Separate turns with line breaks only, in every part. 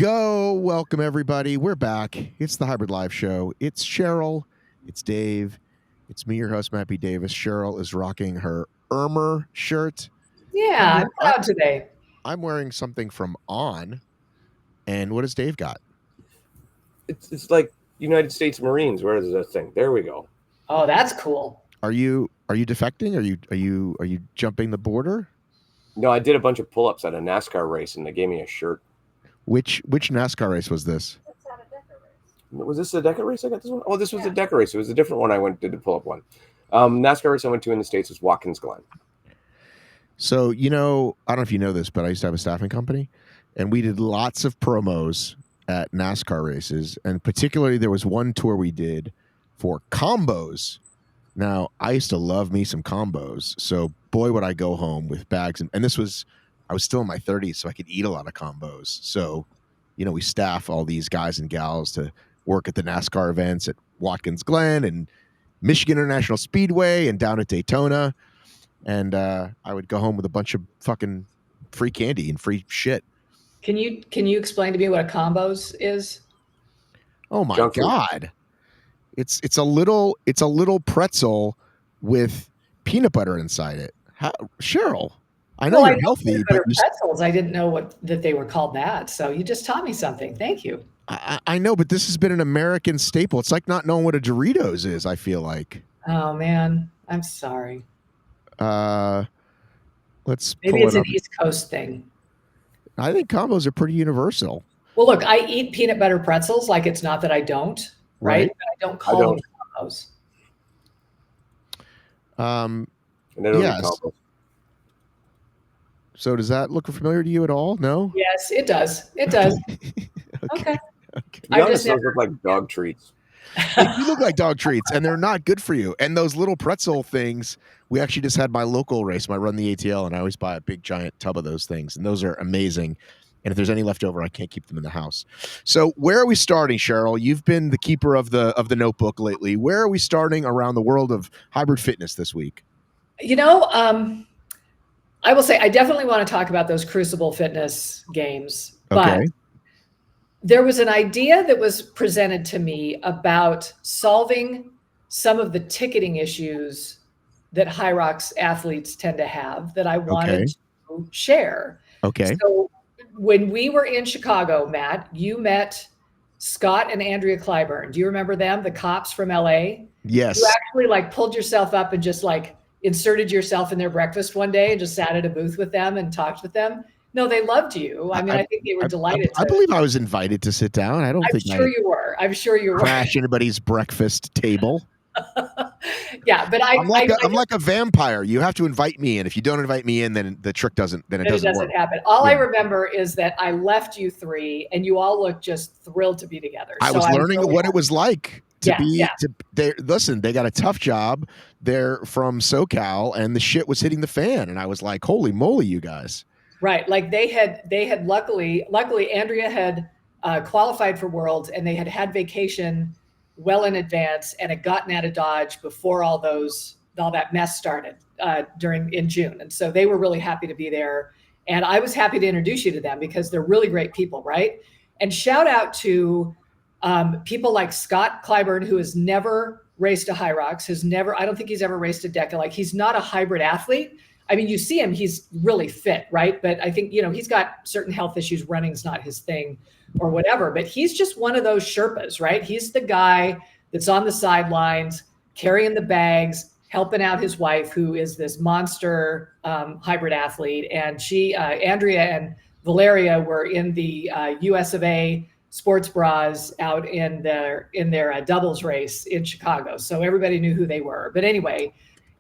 go. Welcome, everybody. We're back. It's the Hybrid Live Show. It's Cheryl. It's Dave. It's me, your host, Matt B. Davis. Cheryl is rocking her Irmer shirt.
Yeah, I'm proud today.
I'm wearing something from On. And what does Dave got?
It's like United States Marines. Where is that thing? There we go.
Oh, that's cool.
Are you defecting? Are you jumping the border?
No, I did a bunch of pull-ups at a NASCAR race, and they gave me a shirt.
Which NASCAR race was this?
Was this a DECA race? I got this one. Oh, this was a DECA race. It was a different one. Did the pull-up one. NASCAR race I went to in the States was Watkins Glen.
So, I don't know if you know this, but I used to have a staffing company, and we did lots of promos at NASCAR races. And particularly, there was one tour we did for combos. Now, I used to love me some combos. So, boy, would I go home with bags. And this was, I was still in my 30s, so I could eat a lot of combos. So, we staff all these guys and gals to work at the NASCAR events at Watkins Glen and Michigan International Speedway and down at Daytona. And I would go home with a bunch of fucking free candy and free shit.
Can you explain to me what a combos is?
Oh my God. It's a little pretzel with peanut butter inside it. Cheryl, I know you're healthy, but
pretzels. I didn't know that they were called that. So you just taught me something. Thank you.
I know, but this has been an American staple. It's like not knowing what a Doritos is, I feel like.
Oh man, I'm sorry.
Maybe
it's an East Coast thing.
I think combos are pretty universal.
Well, look, I eat peanut butter pretzels. Like it's not that I don't, right? But I don't call them combos.
Yes. So does that look familiar to you at all? No?
Yes, it does. It does. Okay.
You honest, those look like dog treats.
They do look like dog treats, and they're not good for you. And those little pretzel things, we actually just had my local race. I run the ATL, and I always buy a big giant tub of those things, and those are amazing. And if there's any left over, I can't keep them in the house. So where are we starting, Cheryl? You've been the keeper of the notebook lately. Where are we starting around the world of hybrid fitness this week?
I will say I definitely want to talk about those Crucible Fitness games, but there was an idea that was presented to me about solving some of the ticketing issues that HYROX athletes tend to have that I wanted to share.
Okay.
So when we were in Chicago, Matt, you met Scott and Andrea Clyburn. Do you remember them, the cops from LA?
Yes.
You actually pulled yourself up and just inserted yourself in their breakfast one day and just sat at a booth with them and talked with them. No, they loved you. I mean, I think they were delighted.
I believe I was invited to sit down. I'm
sure you were.
Crash anybody's breakfast table.
Yeah, but I'm
like a vampire. You have to invite me in. If you don't invite me in, then the trick doesn't. Then it doesn't work.
Happen. All I remember is that I left you three, and you all looked just thrilled to be together.
I was learning what it was like to be. Listen, they got a tough job. They're from SoCal, and the shit was hitting the fan, and I was like, "Holy moly, you guys!"
Right, like they had luckily Andrea had qualified for Worlds, and they had vacation well in advance and had gotten out of Dodge before all that mess started in June. And so they were really happy to be there. And I was happy to introduce you to them because they're really great people, right? And shout out to people like Scott Clyburn, who has never raced a HYROX, I don't think he's ever raced a DECA. Like he's not a hybrid athlete. I mean, you see him, he's really fit, right? But I think, he's got certain health issues. Running's not his thing or whatever, but he's just one of those Sherpas, right? He's the guy that's on the sidelines, carrying the bags, helping out his wife, who is this monster hybrid athlete. And Andrea and Valeria were in the US of A sports bras out in their doubles race in Chicago. So everybody knew who they were. But anyway,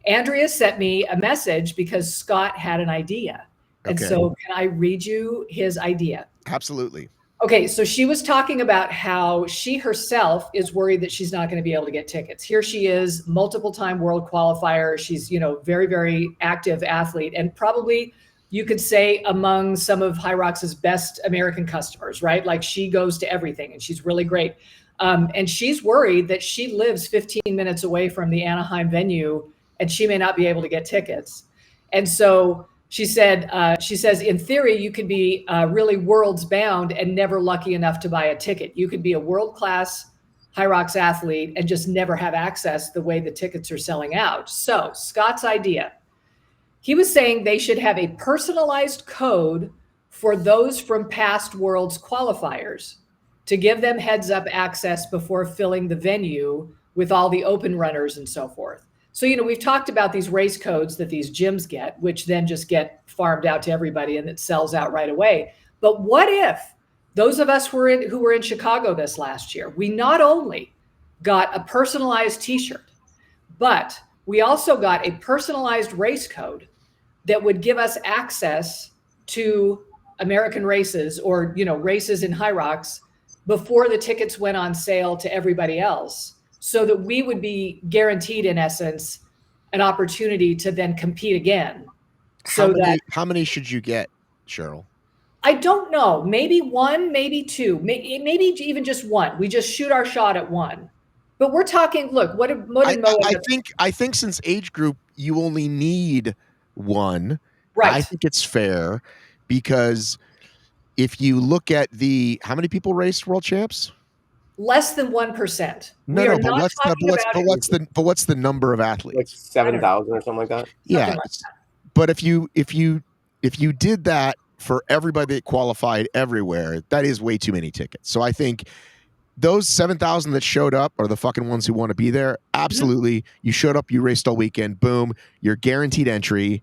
Andrea sent me a message because Scott had an idea. And so can I read you his idea?
Absolutely.
Okay, so she was talking about how she herself is worried that she's not going to be able to get tickets. Here she is, multiple-time world qualifier. She's, very, very active athlete, and probably you could say among some of HYROX's best American customers, right? Like she goes to everything, and she's really great. And she's worried that she lives 15 minutes away from the Anaheim venue, and she may not be able to get tickets. And so She says, in theory, you could be really worlds bound and never lucky enough to buy a ticket. You could be a world-class HYROX athlete and just never have access the way the tickets are selling out. So Scott's idea, he was saying they should have a personalized code for those from past Worlds qualifiers to give them heads up access before filling the venue with all the open runners and so forth. So, we've talked about these race codes that these gyms get, which then just get farmed out to everybody and it sells out right away. But what if those of us who were in Chicago this last year, we not only got a personalized t-shirt, but we also got a personalized race code that would give us access to American races or, races in HYROX before the tickets went on sale to everybody else, so that we would be guaranteed, in essence, an opportunity to then compete again.
How many should you get, Cheryl?
I don't know. Maybe one, maybe two, maybe even just one. We just shoot our shot at one. But we're talking, look, what did Mo
I think since age group, you only need one.
Right.
I think it's fair because if you look at how many people raced world champs?
Less than 1%.
No, but what's the number of athletes?
Like 7,000 or something like that.
Yeah, but if you did that for everybody that qualified everywhere, that is way too many tickets. So I think those 7,000 that showed up are the fucking ones who want to be there. Absolutely, you showed up, you raced all weekend. Boom, you're guaranteed entry.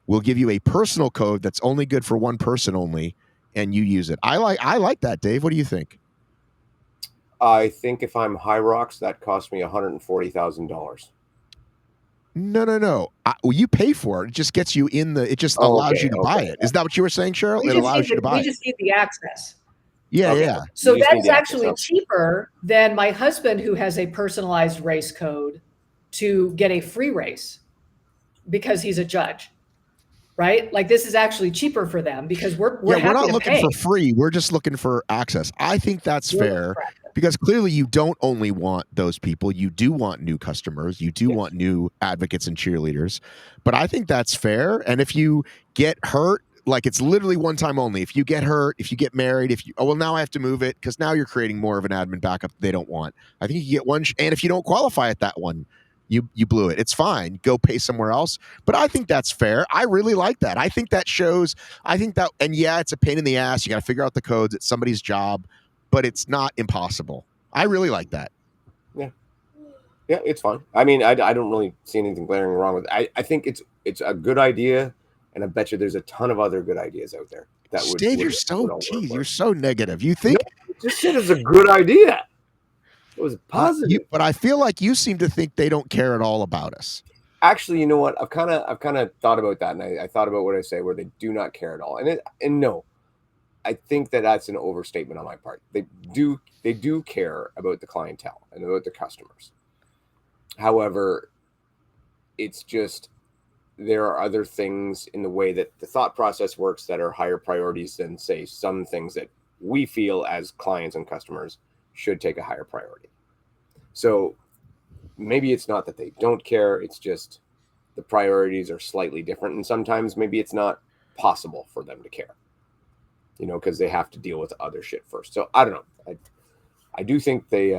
We'll give you a personal code that's only good for one person only, and you use it. I like that, Dave. What do you think?
I think if I'm HYROX, that cost me $140,000.
No. Well, you pay for it. It just gets you in the. It just allows you to buy it. Is that what you were saying, Cheryl? It allows you to buy it.
We just need the access.
Yeah, yeah.
So that's actually cheaper than my husband, who has a personalized race code, to get a free race because he's a judge. Right? Like, this is actually cheaper for them because we're
not looking for free. We're just looking for access. I think that's fair because clearly you don't only want those people. You do want new customers. You do want new advocates and cheerleaders. But I think that's fair. And if you get hurt, like, it's literally one time only. If you get hurt, if you get married, now I have to move it because now you're creating more of an admin backup they don't want. I think you get one. And if you don't qualify at that one, you blew it. It's fine. Go pay somewhere else. But I think that's fair. I really like that. I think that shows. And yeah, it's a pain in the ass. You got to figure out the codes. It's somebody's job, but it's not impossible. I really like that.
Yeah, it's fine. I mean, I don't really see anything glaring wrong with it. I think it's a good idea, and I bet you there's a ton of other good ideas out there.
Dave, you're so negative. You think
this shit is a good idea? It was positive,
but I feel like you seem to think they don't care at all about us.
Actually, you know what? I've kind of thought about that, and I thought about what I say, where they do not care at all. And no, I think that's an overstatement on my part. They do care about the clientele and about the customers. However, it's just there are other things in the way that the thought process works that are higher priorities than, say, some things that we feel as clients and customers should take a higher priority. So maybe it's not that they don't care, it's just the priorities are slightly different, and sometimes maybe it's not possible for them to care, because they have to deal with other shit first. So I don't know. I do think they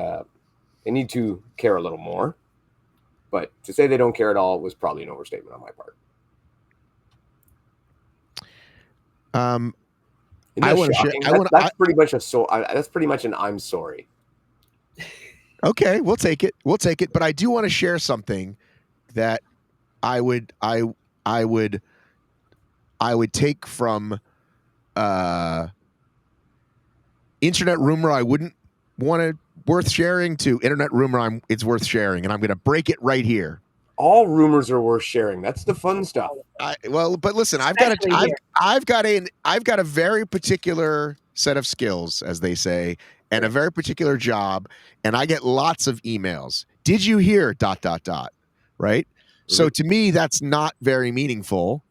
need to care a little more, but to say they don't care at all was probably an overstatement on my part. That's pretty much an I'm sorry.
Okay, we'll take it. But I do want to share something that I would take from internet rumor I wouldn't want to worth sharing to internet rumor it's worth sharing, and I'm going to break it right here.
All rumors are worth sharing. That's the fun stuff.
But listen, I've got a very particular set of skills, as they say, and a very particular job, and I get lots of emails. Did you hear ... Right? Mm-hmm. So to me, that's not very meaningful.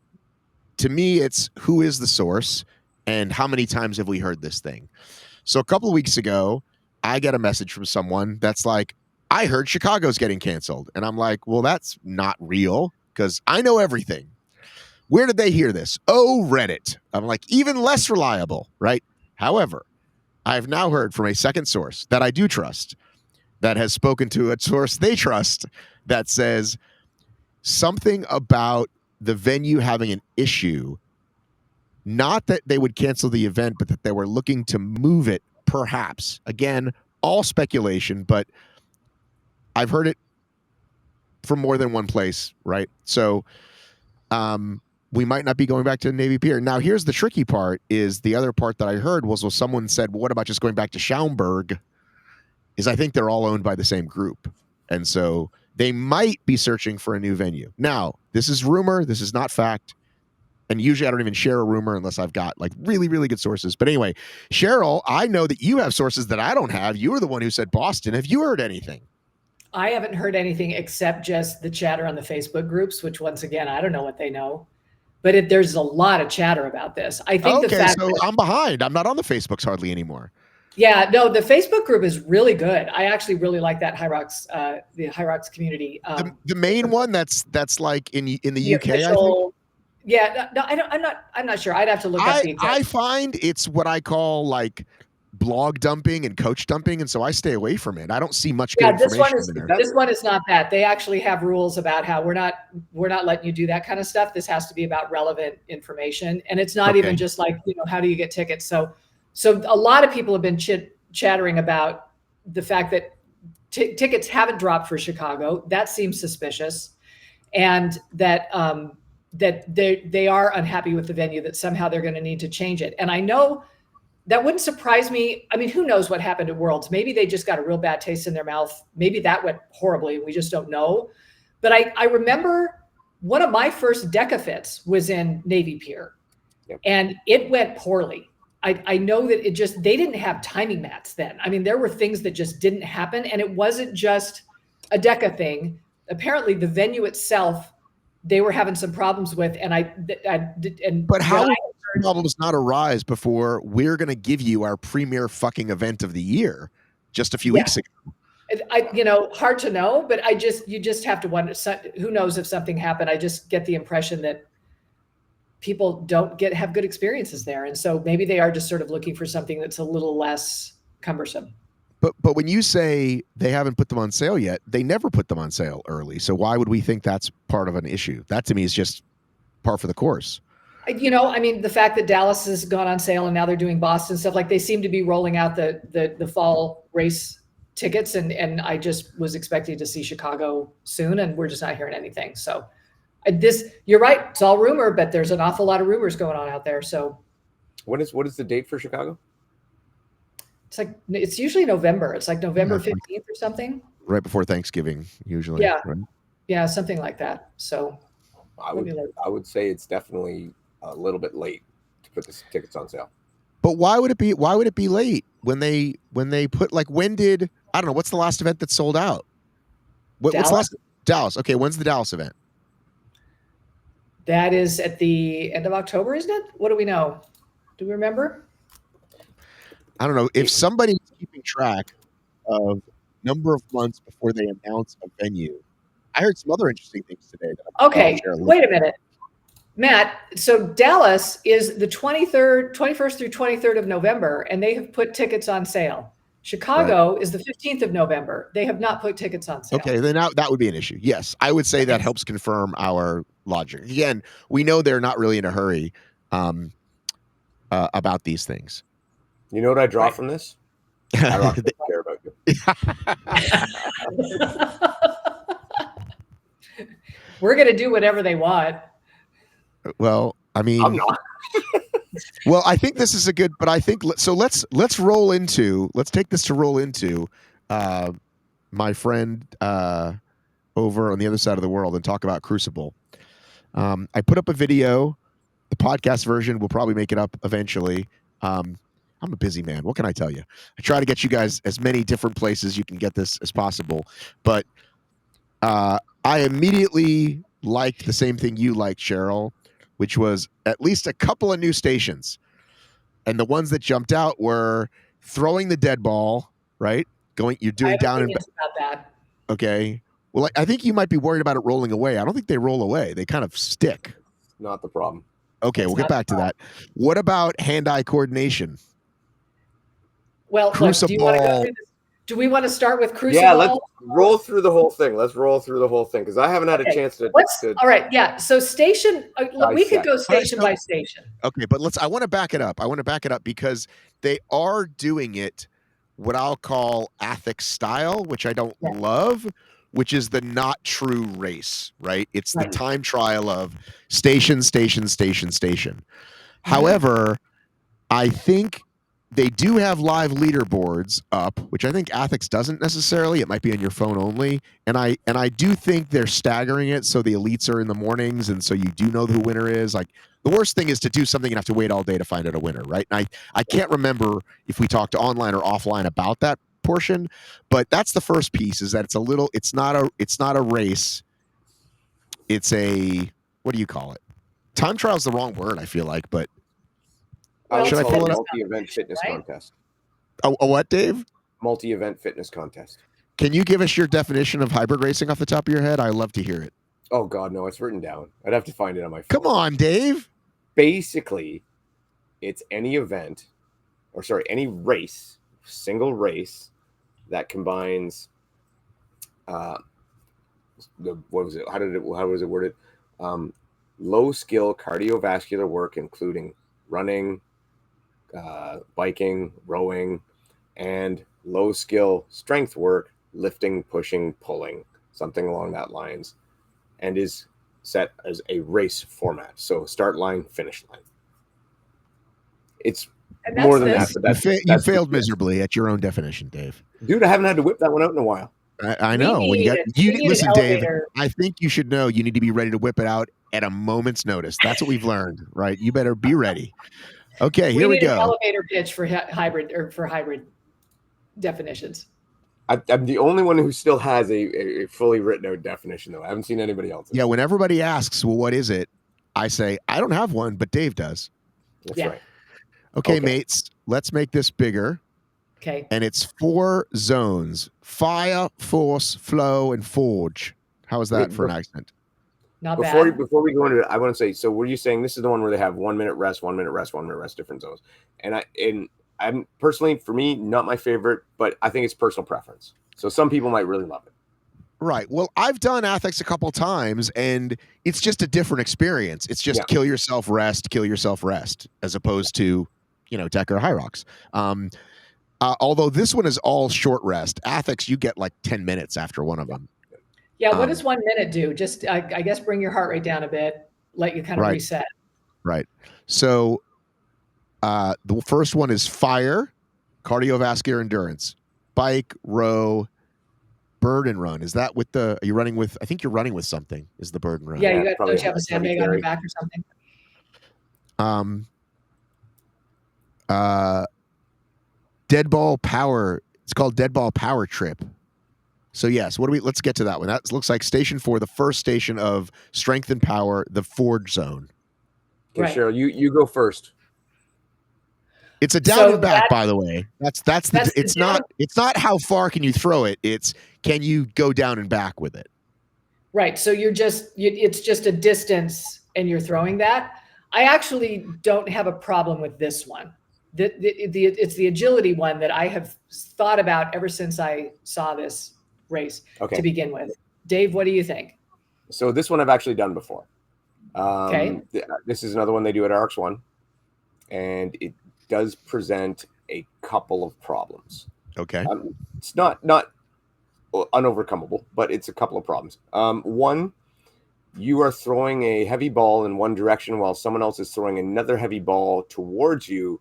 To me, it's who is the source and how many times have we heard this thing. So a couple of weeks ago, I get a message from someone that's like, I heard Chicago's getting canceled. And I'm like, well, that's not real because I know everything. Where did they hear this? Oh, Reddit. I'm like, even less reliable, right? However, I've now heard from a second source that I do trust, that has spoken to a source they trust, that says something about the venue having an issue. Not that they would cancel the event, but that they were looking to move it, perhaps. Again, all speculation, but I've heard it from more than one place, right? So we might not be going back to Navy Pier. Now, here's the tricky part, is the other part that I heard was, well, someone said, well, what about just going back to Schaumburg? Is I think they're all owned by the same group. And so they might be searching for a new venue. Now, this is rumor. This is not fact. And usually I don't even share a rumor unless I've got like really, really good sources. But anyway, Cheryl, I know that you have sources that I don't have. You were the one who said Boston. Have you heard anything?
I haven't heard anything except just the chatter on the Facebook groups, which once again, I don't know what they know. But there's a lot of chatter about this. I think the fact
so I'm behind. I'm not on the Facebooks hardly anymore.
Yeah, no, the Facebook group is really good. I actually really like that HYROX, the HYROX community.
The main one that's like in the UK,
official,
I think.
Yeah, no, I'm not sure. I'd have to look up the exact.
I find it's what I call like blog dumping and coach dumping, and so I stay away from it. I don't see much good information in there.
This one is not that. They actually have rules about how we're not letting you do that kind of stuff. This has to be about relevant information, and it's not even just like, how do you get tickets? So a lot of people have been chattering about the fact that tickets haven't dropped for Chicago. That seems suspicious, and that that they are unhappy with the venue, that somehow they're going to need to change it. And I know that wouldn't surprise me. I mean, who knows what happened at Worlds? Maybe they just got a real bad taste in their mouth. Maybe that went horribly. We just don't know. But I remember one of my first DECA fits was in Navy Pier, and it went poorly. I know that they didn't have timing mats then. I mean, there were things that just didn't happen, and it wasn't just a DECA thing. Apparently the venue itself, they were having some problems with,
but how problems not arise before we're going to give you our premier fucking event of the year just a few weeks ago?
Hard to know, but you just have to wonder. Who knows if something happened? I just get the impression that people don't have good experiences there, and so maybe they are just sort of looking for something that's a little less cumbersome.
But when you say they haven't put them on sale yet, they never put them on sale early. So why would we think that's part of an issue? That to me is just par for the course.
I mean, the fact that Dallas has gone on sale and now they're doing Boston stuff, like they seem to be rolling out the fall race tickets, and I just was expecting to see Chicago soon, and we're just not hearing anything. So you're right, it's all rumor, but there's an awful lot of rumors going on out there. So
what is the date for Chicago?
It's usually November. It's like November 15th or something.
Right before Thanksgiving, usually.
Yeah.
Right?
Yeah, something like that. So
I would say it's definitely a little bit late to put the tickets on sale.
But why would it be late when they put, like, when did, I don't know, what's the last event that sold out? What's the last? Dallas. Okay, when's the Dallas event?
That is at the end of October, isn't it? What do we know? Do we remember? I
don't know. If somebody's keeping track of number of months before they announce a venue, I heard some other interesting things today.
Okay, wait a minute, Matt. So Dallas is the 21st through 23rd of November, and they have put tickets on sale. Chicago is the 15th of November. They have not put tickets on sale.
Okay, then that would be an issue. Yes, I would say that helps confirm our logic. Again, we know they're not really in a hurry about these things.
You know what I draw from this? I don't care about
you. We're going to do whatever they want.
Well, I mean,
I'm not.
Well, I think this is a good, but I think so. Let's take this to roll into my friend over on the other side of the world and talk about Crucible. I put up a video. The podcast version will probably make it up eventually. I'm a busy man. What can I tell you? I try to get you guys as many different places you can get this as possible. But I immediately liked the same thing you liked, Cheryl, which was at least a couple of new stations. And the ones that jumped out were throwing the dead ball, right? You're doing down and back.
About that.
Okay. Well, I think you might be worried about it rolling away. I don't think they roll away. They kind of stick.
not the problem.
Okay,
It's
we'll get
not
back to that. What about hand-eye coordination?
Well, look, do you want to go through this? Do we want to start with Crucible?
Yeah, let's roll through the whole thing. Let's roll through the whole thing because I haven't had a chance to.
All right, yeah. So station, we could go station by station.
Okay, but I want to back it up. I want to back it up because they are doing it what I'll call ethics style, which I don't love, which is the not true race, right? It's the time trial of station, station, station, station. However, I think they do have live leaderboards up, which I think ethics doesn't necessarily. It might be on your phone only. And I do think they're staggering it so the elites are in the mornings, and so you do know who the winner is. Like, the worst thing is to do something and have to wait all day to find out a winner, right? And I can't remember if we talked online or offline about that portion, but that's the first piece, is that it's not a race. It's a, what do you call it? Time trial is the wrong word, I feel like, but should I pull it up?
Multi-event fitness contest.
A what, Dave?
Multi-event fitness contest.
Can you give us your definition of hybrid racing off the top of your head? I love to hear it.
Oh God, no, it's written down. I'd have to find it on my phone.
Come on, Dave.
Basically, it's any race, single race that combines what was it? How was it worded? Low skill cardiovascular work, including running, biking, rowing, and low skill strength work, lifting, pushing, pulling, something along that lines, and is set as a race format. So start line, finish line. It's more than that. But
you failed miserably at your own definition, Dave.
Dude, I haven't had to whip that one out in a while.
I know. Listen, Dave, I think you should know you need to be ready to whip it out at a moment's notice. That's what we've learned, right? You better be ready. Okay, here we go.
An elevator pitch for hybrid definitions.
I'm the only one who still has a fully written out definition, though. I haven't seen anybody else.
Yeah, when everybody asks, well, what is it? I say, I don't have one, but Dave does.
That's right.
Okay, mates, let's make this bigger.
Okay.
And it's 4 zones: fire, force, flow, and forge. How is that for an accent?
Not bad.
Before we go into it, I want to say, so were you saying this is the one where they have 1 minute rest, 1 minute rest, 1 minute rest, different zones? And I'm personally, for me, not my favorite, but I think it's personal preference. So some people might really love it.
Right. Well, I've done ethics a couple times, and it's just a different experience. It's just kill yourself, rest, as opposed to, Decker HYROX. Although this one is all short rest. Ethics, you get like 10 minutes after one of them.
Yeah. What does 1 minute do? Just, I guess, bring your heart rate down a bit, let you kind of reset.
Right. So the first one is fire, cardiovascular endurance, bike, row, bird and run. Is that are you running with, I think you're running with something, is the bird and run.
Yeah, don't you have a sandbag on your back or something?
Dead ball power. It's called dead ball power trip. So yes, let's get to that one. That looks like station 4, the first station of strength and power, the forge zone.
Okay, Cheryl, you go first.
It's a down and back, by the way. It's not how far can you throw it. It's can you go down and back with it.
Right. So it's just a distance and you're throwing that. I actually don't have a problem with this one. It's the agility one that I have thought about ever since I saw this race to begin with. Dave, what do you think?
So this one I've actually done before. This is another one they do at HYROX 1, and it does present a couple of problems.
Okay.
It's not unovercomable, but it's a couple of problems. One, you are throwing a heavy ball in one direction while someone else is throwing another heavy ball towards you.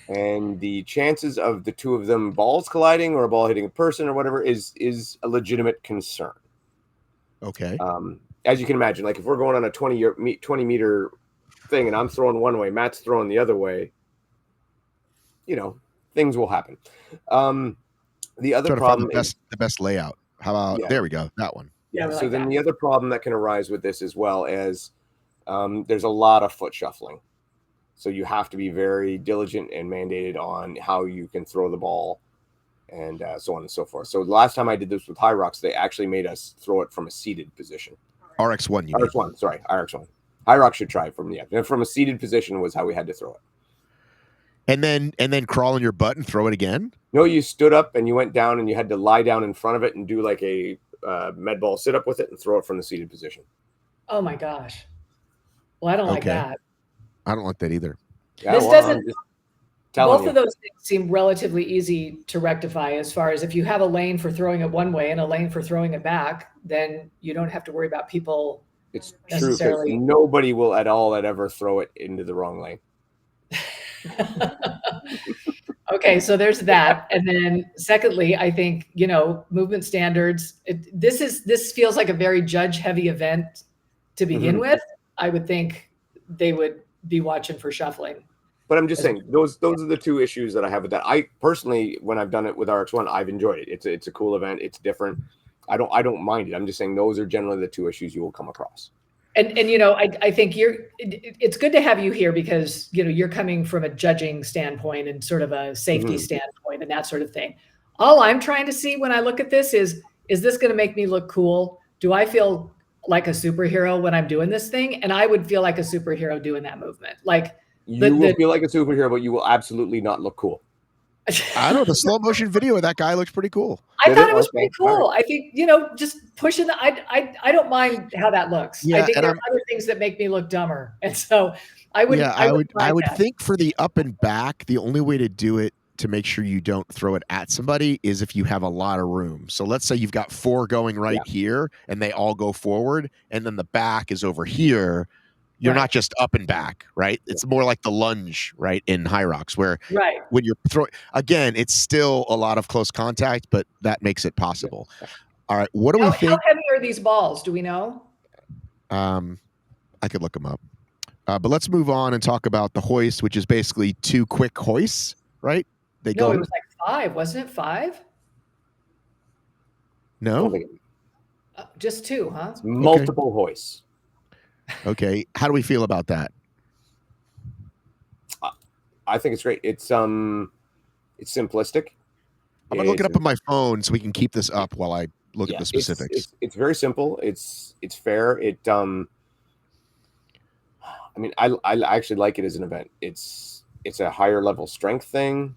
And the chances of the two of them balls colliding or a ball hitting a person or whatever is a legitimate concern.
Okay.
As you can imagine, like if we're going on a 20 meter thing and I'm throwing one way, Matt's throwing the other way, things will happen. The other problem
is the best layout. How about there we go, that one.
Yeah. So then the other problem that can arise with this as well is there's a lot of foot shuffling. So you have to be very diligent and mandated on how you can throw the ball and so on and so forth. So the last time I did this with HYROX, they actually made us throw it from a seated position.
RX1,
RX1, sorry, RX1. HYROX should try from a seated position was how we had to throw it.
And then crawl on your butt and throw it again?
No, you stood up and you went down and you had to lie down in front of it and do like a med ball sit up with it and throw it from the seated position.
Oh my gosh. Well, I don't like that.
I don't like that either.
Yeah,
This doesn't.
Both
of those things seem relatively easy to rectify, as far as if you have a lane for throwing it one way and a lane for throwing it back, then you don't have to worry about people.
It's true, because nobody will at all ever throw it into the wrong lane.
Okay, so there's that. And then secondly, I think, movement standards, this feels like a very judge heavy event to begin with. I would think they would be watching for shuffling.
But I'm just saying, those are the two issues that I have with that. I personally, when I've done it with RX1, I've enjoyed it. It's a cool event. It's different. I don't mind it. I'm just saying those are generally the two issues you will come across.
And I think it's good to have you here because, you're coming from a judging standpoint and sort of a safety standpoint and that sort of thing. All I'm trying to see when I look at this is this going to make me look cool? Do I feel like a superhero when I'm doing this thing? And I would feel like a superhero doing that movement. Like,
you will feel like a superhero, but you will absolutely not look cool.
I don't know. The slow motion video of that guy looks pretty cool.
I thought it was pretty cool. Right. I think, just pushing I don't mind how that looks. Yeah, I think there are other things that make me look dumber. And so I would
think for the up and back, the only way to do it to make sure you don't throw it at somebody is if you have a lot of room. So let's say you've got 4 going here and they all go forward and then the back is over here. You're not just up and back, right? It's more like the lunge, right, in HYROX, where when you're throwing, again, it's still a lot of close contact, but that makes it possible. All right, what do we think?
How heavy are these balls? Do we know?
I could look them up. But let's move on and talk about the hoist, which is basically 2 quick hoists, right?
It was like 5, wasn't it? 5?
No.
Just 2, huh?
It's multiple hoists.
Okay, how do we feel about that?
I think it's great. It's simplistic.
I'm gonna look it up on my phone so we can keep this up while I look at the specifics.
It's very simple. It's fair. I mean, I actually like it as an event. It's a higher level strength thing.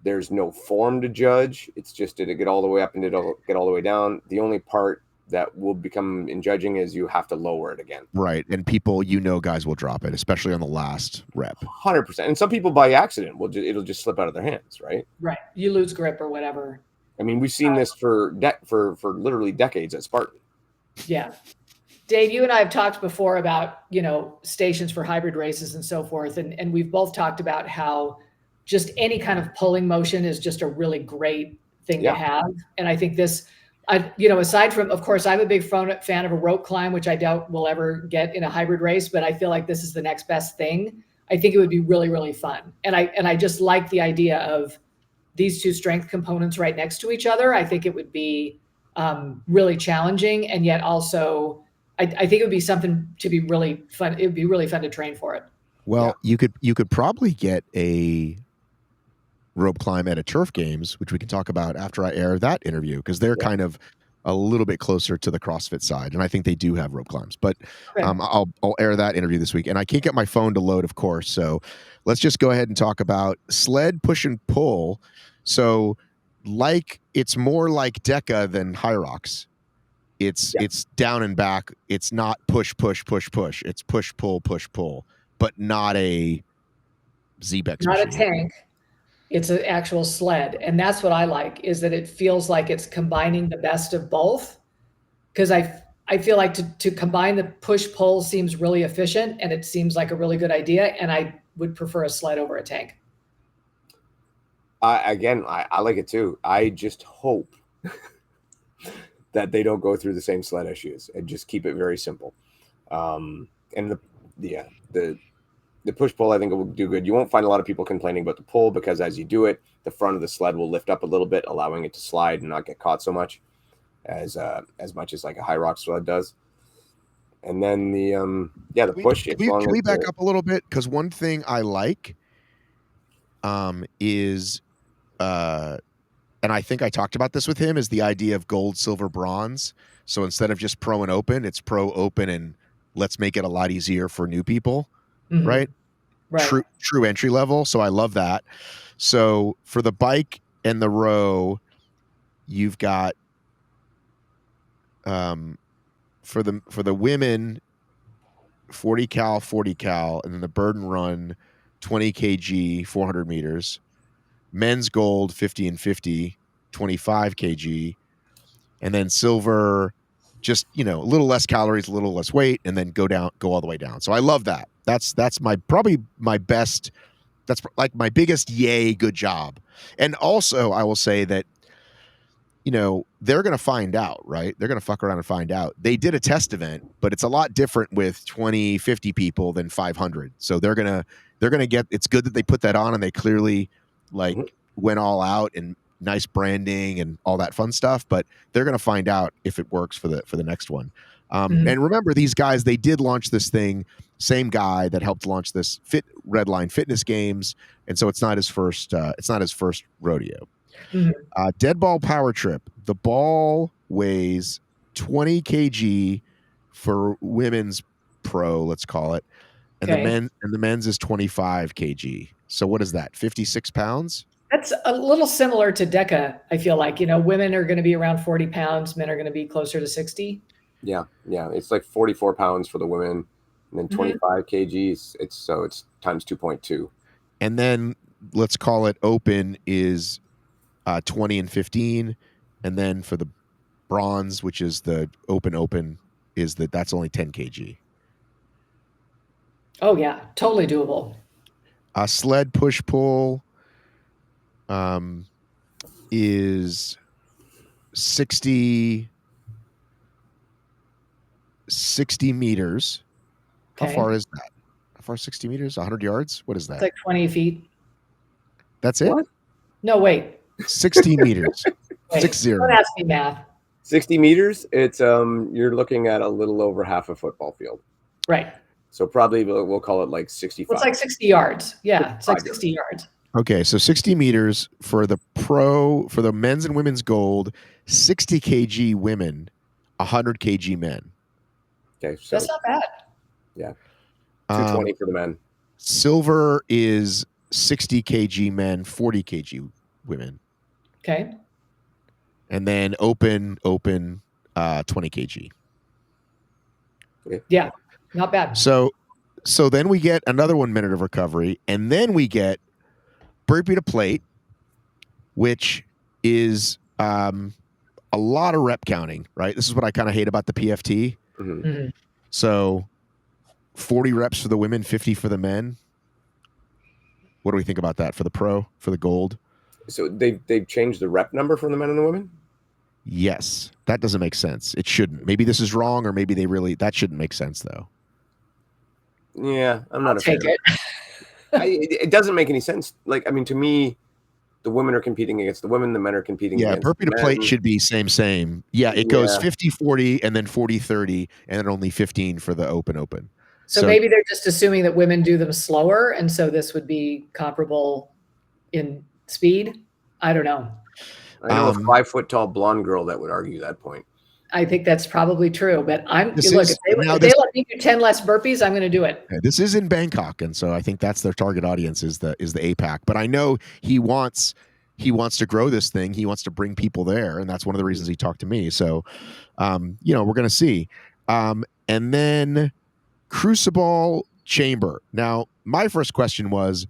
There's no form to judge. It's just did it get all the way up and did it get all the way down. The only part that will become in judging is you have to lower it again.
Right. And people, guys will drop it, especially on the last rep.
100%. And some people by accident it'll just slip out of their hands, right?
Right. You lose grip or whatever.
I mean, we've seen this for literally decades at Spartan.
Yeah. Dave, you and I have talked before about, stations for hybrid races and so forth. And we've both talked about how just any kind of pulling motion is just a really great thing to have. And I think this, aside from, of course, I'm a big fan of a rope climb, which I doubt we'll ever get in a hybrid race, but I feel like this is the next best thing. I think it would be really, really fun. And I just like the idea of these 2 strength components right next to each other. I think it would be really challenging. And yet also, I think it would be something to be really fun. It would be really fun to train for it.
Well, you could probably get a rope climb at a turf games, which we can talk about after I air that interview, because they're kind of a little bit closer to the CrossFit side, and I think they do have rope climbs. But I'll air that interview this week, and I can't get my phone to load, of course. So let's just go ahead and talk about sled push and pull. So it's more like DECA than HYROX. It's down and back. It's not push push push push. It's push pull, but not a Z-Bex
not
machine.
A tank. It's an actual sled. And that's what I like, is that it feels like it's combining the best of both. Because I feel like to combine the push-pull seems really efficient, and it seems like a really good idea. And I would prefer a sled over a tank.
I like it too. I just hope that they don't go through the same sled issues and just keep it very simple. And the push-pull, I think it will do good. You won't find a lot of people complaining about the pull because as you do it, the front of the sled will lift up a little bit, allowing it to slide and not get caught so much as much as like a HYROX sled does. And then the push.
Can we back up a little bit? Because one thing I like is, and I think I talked about this with him, is the idea of gold, silver, bronze. So instead of just pro and open, it's pro, open, and let's make it a lot easier for new people,
Mhm.
right?
Right.
True entry level. So I love that. So for the bike and the row, you've got for the women 40 cal, and then the burden run 20 kg 400 meters. Men's gold 50 and 50 25 kg, and then silver just a little less calories, a little less weight, and then go all the way down. So I love that. That's my probably my best. That's like my biggest yay, good job. And also I will say that they're going to find out, right? They're going to fuck around and find out. They did a test event, but it's a lot different with 20, 50 people than 500. So they're going to get, it's good that they put that on and they clearly like went all out and nice branding and all that fun stuff, but they're going to find out if it works for the next one. And remember, these guys, they did launch this thing, same guy that helped launch this Redline Fitness Games. And so it's not his first rodeo. Dead ball power trip. The ball weighs 20 kg for women's pro, let's call it, and the men's is 25 kg. So what is that? 56 pounds?
That's a little similar to DECA. I feel like women are going to be around 40 pounds, men are going to be closer to 60.
Yeah, it's like 44 pounds for the women, and then 25 kgs. It's times 2.2.
And then let's call it open is 20 and 15, and then for the bronze, which is the open, is that's only 10 kg.
Oh yeah, totally doable.
Sled push pull is 60 meters.
Okay.
How far is that? How far is 60 meters? 100 yards? What is that?
It's like 20 feet.
That's it?
What?
No, wait.
60 meters.
Wait,
60.
Don't ask me math.
60 meters, it's you're looking at a little over half a football field.
Right.
So probably we'll call it like 65.
Well, it's like 60 yards. Yeah, it's like 60 yards.
Okay, so 60 meters for the men's and women's gold, 60 kg women, 100 kg men.
Okay, so
that's not bad.
Yeah. 220 for the men.
Silver is 60 kg men, 40 kg women.
Okay.
And then open 20 kg.
Okay.
Yeah, not bad.
So then we get another 1 minute of recovery, and then we get burpee to plate, which is a lot of rep counting, right? This is what I kind of hate about the PFT. So 40 reps for the women, 50 for the men. What do we think about that for the pro, for the gold?
So they've changed the rep number for the men and the women?
Yes. That doesn't make sense. It shouldn't. Maybe this is wrong, or maybe that shouldn't make sense, though.
Yeah, I'm not
a fan.
It doesn't make any sense. Like, I mean, to me, the women are competing against the women, the men are competing against
burpee to
the men.
plate should be same. Yeah, it goes 50-40 and then 40-30 and then only 15 for the open.
So maybe they're just assuming that women do them slower, and so this would be comparable in speed. I don't know.
I know a 5 foot tall blonde girl that would argue that point.
I think that's probably true, but if they let me do 10 less burpees, I'm going to do it.
This is in Bangkok, and so I think that's their target audience is the APAC. But I know he wants to grow this thing. He wants to bring people there, and that's one of the reasons he talked to me. So, we're going to see. And then Crucible chamber. Now, my first question was,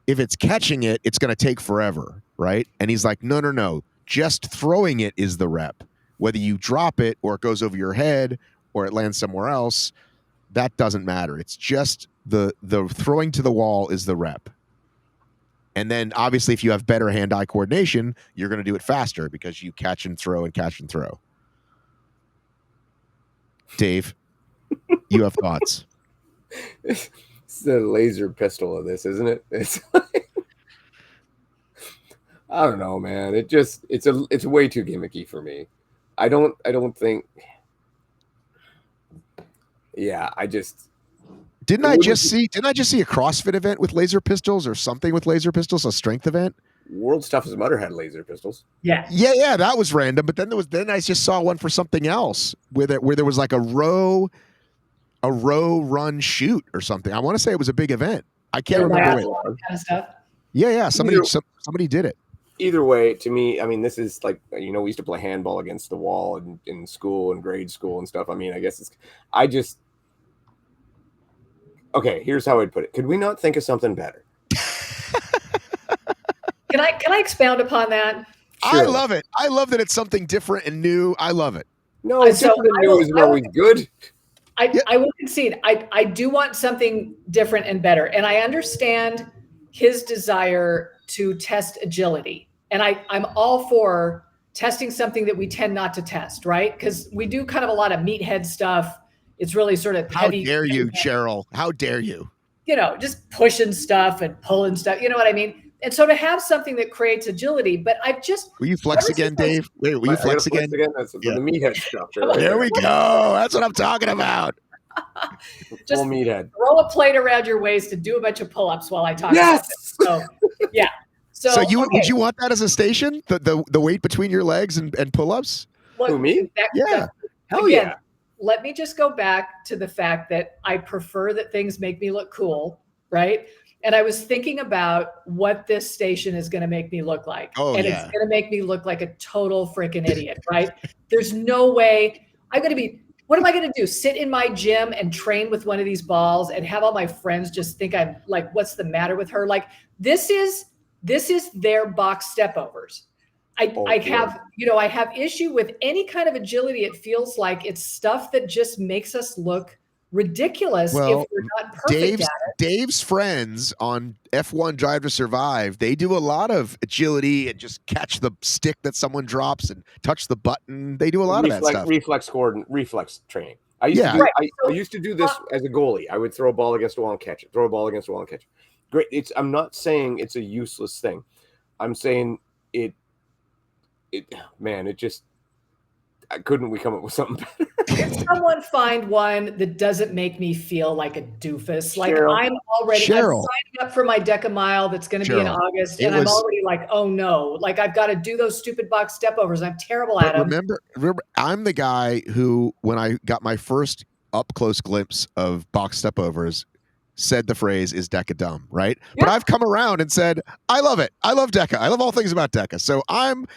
if it's catching it, it's going to take forever, right? And he's like, no. Just throwing it is the rep. Whether you drop it or it goes over your head or it lands somewhere else, that doesn't matter. It's just the throwing to the wall is the rep. And then obviously if you have better hand-eye coordination, you're going to do it faster because you catch and throw. Dave, you have thoughts?
It's the laser pistol of this, isn't it? It's like, I don't know, man. It's way too gimmicky for me. I don't think. Yeah, didn't I just see a CrossFit event with laser pistols or something with laser pistols, a strength event?
World's
Toughest Mudder had laser pistols.
Yeah,
that was random. But then I just saw one for something else where there was like a row a row, run, shoot or something. I want to say it was a big event. I can't
Yeah,
remember
biathlon
when.
kind of stuff.
Yeah. Somebody did it.
Either way, to me, I mean, this is like, we used to play handball against the wall in school and grade school and stuff. I mean, I guess okay, here's how I'd put it. Could we not think of something better?
Can I expound upon that?
Sure. I love it. I love that it's something different and new. I love it.
No, different and new isn't always good.
I will concede. I do want something different and better. And I understand his desire to test agility. And I'm all for testing something that we tend not to test, right? Because we do kind of a lot of meathead stuff. It's really sort of heavy.
How dare you, Cheryl? How dare you?
Just pushing stuff and pulling stuff. You know what I mean? And so to have something that creates agility, but I've just...
Will you flex again, Dave? Wait, will you flex again?
That's the meathead stuff.
There we go. That's what I'm talking about.
Just
full meathead.
Roll a plate around your waist and do a bunch of pull-ups while I talk
yes!
about it. So, yeah. So
would you want that as a station? The weight between your legs and pull-ups?
Look,
who, me?
Hell again, yeah. Let me just go back to the fact that I prefer that things make me look cool, right? And I was thinking about what this station is going to make me look like. It's going to make me look like a total freaking idiot, right? There's no way I'm going to be... What am I going to do? Sit in my gym and train with one of these balls and have all my friends just think I'm like, what's the matter with her? Like, this is their box stepovers. I have issue with any kind of agility. It feels like it's stuff that just makes us look ridiculous if we're not perfect at it.
Dave's friends on F1 Drive to Survive, they do a lot of agility and just catch the stick that someone drops and touch the button. They do a lot of that stuff.
Reflex training. I used to do this as a goalie. I would throw a ball against a wall and catch it. Throw a ball against a wall and catch it. Great. I'm not saying it's a useless thing. I'm saying couldn't we come up with something better?
Can someone find one that doesn't make me feel like a doofus? Like I'm signing up for my Deca Mile that's going to be in August, and I'm already like, oh no, like I've got to do those stupid box stepovers. I'm terrible at them.
Remember, I'm the guy who, when I got my first up close glimpse of box stepovers, said the phrase, "Is Deca dumb?" Right? Yeah. But I've come around and said, I love it. I love Deca. I love all things about Deca. So I'm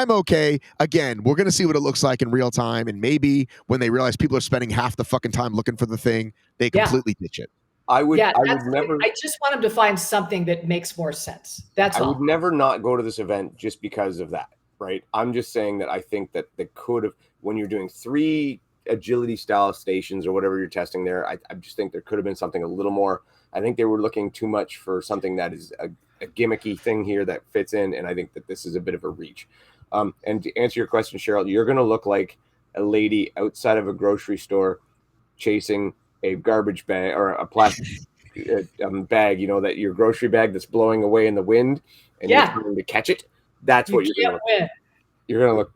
okay. Again, we're going to see what it looks like in real time. And maybe when they realize people are spending half the fucking time looking for the thing, they completely ditch it.
I would never.
I just want them to find something that makes more sense. That's all.
I would never not go to this event just because of that. Right. I'm just saying that I think that they could have, when you're doing 3 agility style stations or whatever you're testing there, I just think there could have been something a little more. I think they were looking too much for something that is a gimmicky thing here that fits in. And I think that this is a bit of a reach. And to answer your question, Cheryl, you're going to look like a lady outside of a grocery store chasing a garbage bag or a plastic bag, that your grocery bag that's blowing away in the wind and you're trying to catch it. That's what you're going to look like. You're going to look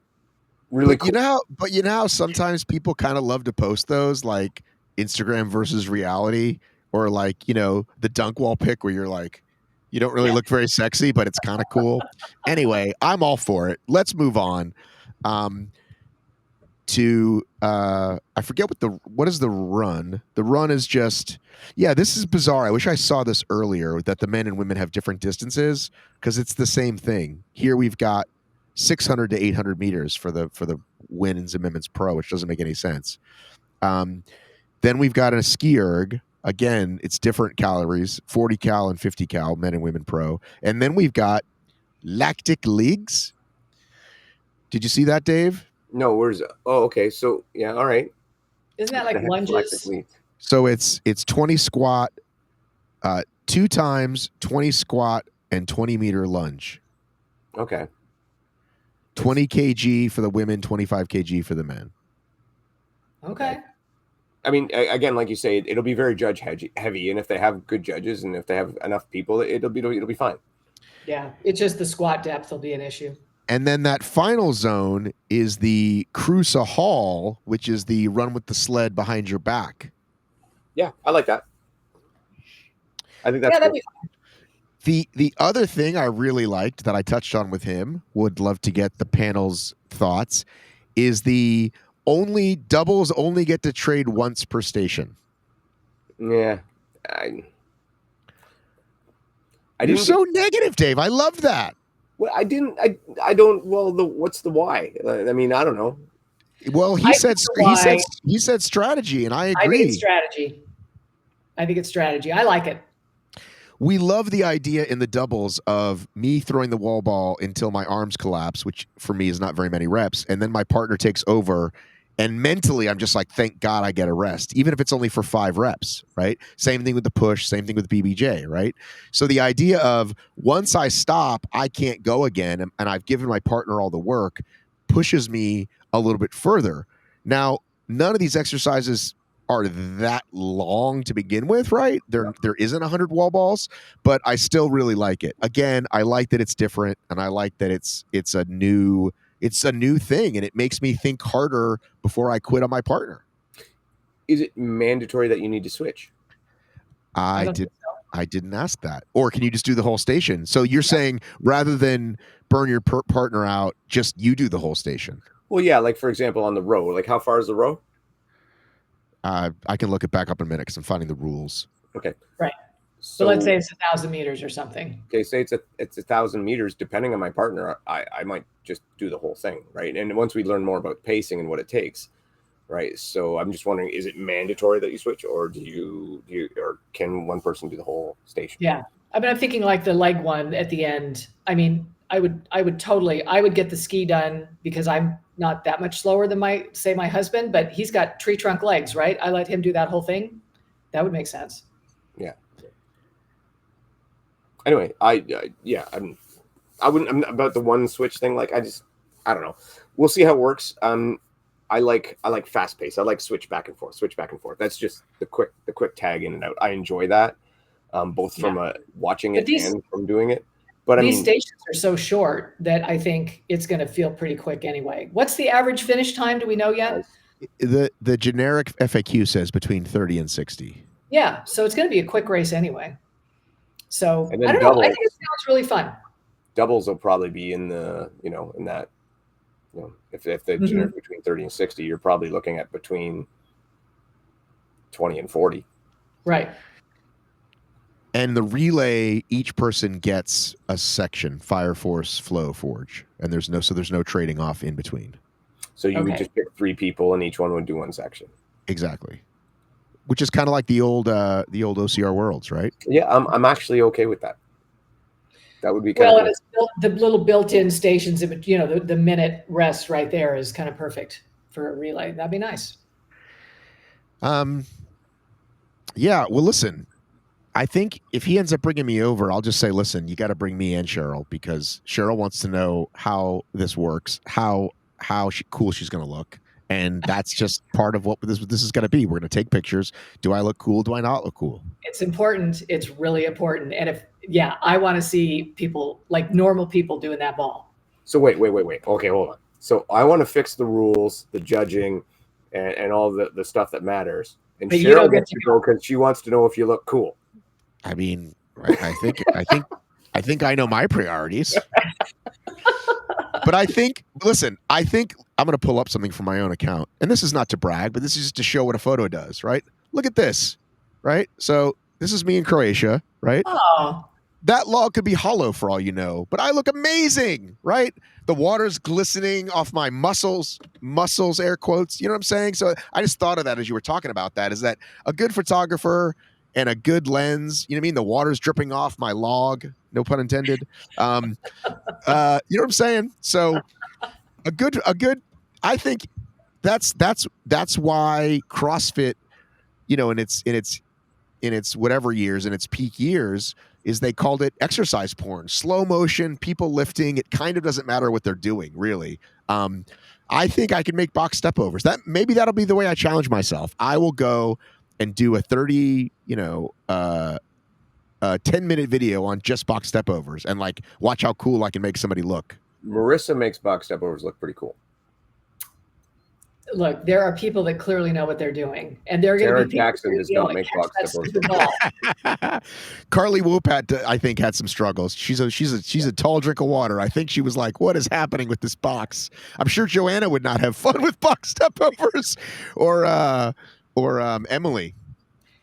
really cool.
But how sometimes people kind of love to post those, like Instagram versus reality, or like, the dunk wall pic where you're like, you don't really look very sexy, but it's kind of cool. Anyway, I'm all for it. Let's move on to I forget what is the run. The run is just this is bizarre. I wish I saw this earlier, that the men and women have different distances, because it's the same thing. Here we've got 600 to 800 meters for the win in Zimmerman's Pro, which doesn't make any sense. Then we've got a ski erg. Again, it's different calories, 40 cal and 50 cal, men and women pro. And then we've got lactic leagues. Did you see that, Dave?
No, where's it? Oh, okay. So, yeah, all right.
Isn't that like lunges?
So it's 20 squat, 2 times 20 squat and 20 meter lunge.
Okay.
20 kg for the women, 25 kg for the men.
Okay.
I mean, again, like you say, it'll be very judge heavy, and if they have good judges and if they have enough people, it'll be fine.
Yeah, it's just the squat depth will be an issue.
And then that final zone is the Crucible Hall, which is the run with the sled behind your back.
Yeah, I like that. I think that's cool.
That'd be fine.
The other thing I really liked that I touched on with him, would love to get the panel's thoughts, is the doubles only get to trade once per station.
Yeah, I
You're
didn't
so negative, Dave. I love that.
well, I didn't. I don't. Well, what's the why? I mean, I don't know.
Well,
I think the why.
he said strategy, and I
I think it's
agree.
strategy. I think it's strategy. I like it.
We love the idea in the doubles of me throwing the wall ball until my arms collapse, which for me is not very many reps, and then my partner takes over. And mentally, I'm just like, thank God I get a rest, even if it's only for 5 reps, right? Same thing with the push, same thing with BBJ, right? So the idea of once I stop, I can't go again, and I've given my partner all the work, pushes me a little bit further. Now, none of these exercises are that long to begin with, right? There isn't 100 wall balls, but I still really like it. Again, I like that it's different, and I like that it's a new thing, and it makes me think harder before I quit on my partner.
Is it mandatory that you need to switch?
I didn't ask that. Or can you just do the whole station? So you're saying rather than burn your partner out, just you do the whole station.
Well, yeah. Like for example, on the row, like how far is the row?
I can look it back up in a minute because I'm finding the rules.
Okay.
Right.
So
let's say it's 1,000 meters or something.
Okay, say it's 1,000 meters. Depending on my partner, I might just do the whole thing, right? And once we learn more about pacing and what it takes, right? So I'm just wondering, is it mandatory that you switch, or do you or can one person do the whole station?
Yeah, I mean, I'm thinking like the leg one at the end. I mean, I would get the ski done because I'm not that much slower than my husband, but he's got tree trunk legs, right? I let him do that whole thing. That would make sense.
Yeah. Anyway, I'm about the one switch thing. Like, I don't know. We'll see how it works. I like fast pace. I like switch back and forth. That's just the quick tag in and out. I enjoy that, both from watching it and from doing it. But
these stations are so short that I think it's going to feel pretty quick anyway. What's the average finish time? Do we know yet?
The generic FAQ says between 30 and 60.
Yeah, so it's going to be a quick race anyway. So I don't
know.
I think it sounds really fun.
Doubles will probably be in the in that. If the generic between 30 and 60, you're probably looking at between 20 and 40.
Right.
And the relay, each person gets a section: Fire, Force, Flow, Forge, and there's no trading off in between.
So you would just pick 3 people, and each one would do one section.
Exactly. Which is kind of like the old OCR Worlds, right?
Yeah, I'm actually okay with that. That would be
kind of cool. The little built-in stations, the minute rest right there is kind of perfect for a relay. That'd be nice.
Yeah. Well, listen, I think if he ends up bringing me over, I'll just say, listen, you got to bring me and Cheryl, because Cheryl wants to know how this works, how cool she's going to look. And that's just part of what this is going to be. We're going to take pictures. Do I look cool? Do I not look cool?
It's important. It's really important. And I want to see people, like normal people, doing that ball.
So wait. Okay, hold on. So I want to fix the rules, the judging, and all the stuff that matters. And but Cheryl gets to go because she wants to know if you look cool.
I mean, I think I know my priorities. But I think I'm going to pull up something from my own account. And this is not to brag, but this is just to show what a photo does, right? Look at this, right? So this is me in Croatia, right?
Oh.
That log could be hollow for all you know, but I look amazing, right? The water's glistening off my muscles, air quotes. You know what I'm saying? So I just thought of that as you were talking about that, is that a good photographer and a good lens, you know what I mean? The water's dripping off my log, no pun intended. You know what I'm saying? So a good, I think that's why CrossFit, in its whatever years, in its peak years, is they called it exercise porn, slow motion, people lifting. It kind of doesn't matter what they're doing, really. I think I can make box step overs. Maybe that'll be the way I challenge myself. I will go and do a 30, 10-minute video on just box step overs and like watch how cool I can make somebody look.
Marissa makes box step overs look pretty cool.
Look, there are people that clearly know what they're doing, and they're going to be.
Jackson does not make box step overs.
Carly Whoop I think had some struggles. She's a tall drink of water. I think she was like, "What is happening with this box?" I'm sure Joanna would not have fun with box step overs, or Emily.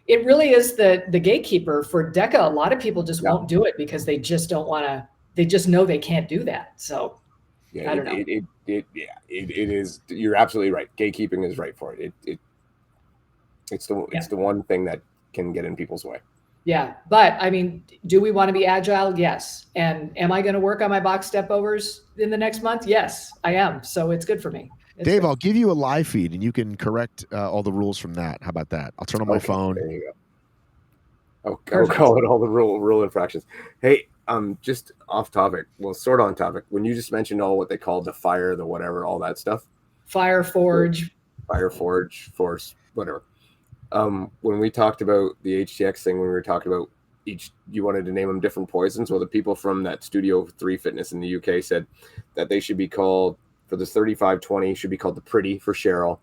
it really is the gatekeeper for DECA. A lot of people just
Yeah.
won't do it because they just don't want to. They just know they can't do that. So
Yeah,
I don't know.
it is. You're absolutely right. Gatekeeping is right for it. It's the one thing that can get in people's way.
Yeah, but I mean, do we want to be agile? Yes. And am I going to work on my box step overs in the next month? Yes, I am. So it's good for me. It's
Dave,
good.
I'll give you a live feed and you can correct all the rules from that. How about that? I'll turn on my phone.
There you go. I'll call it all the rule infractions. Hey, just off topic. Well, sort of on topic. When you just mentioned all what they called the fire, the whatever, all that stuff.
Fire Forge,
Force, whatever. When we talked about the HTX thing, when we were talking about you wanted to name them different poisons. Well, the people from that Studio 3 Fitness in the UK said that they should be called, for the 35-20 should be called the Pretty for Cheryl.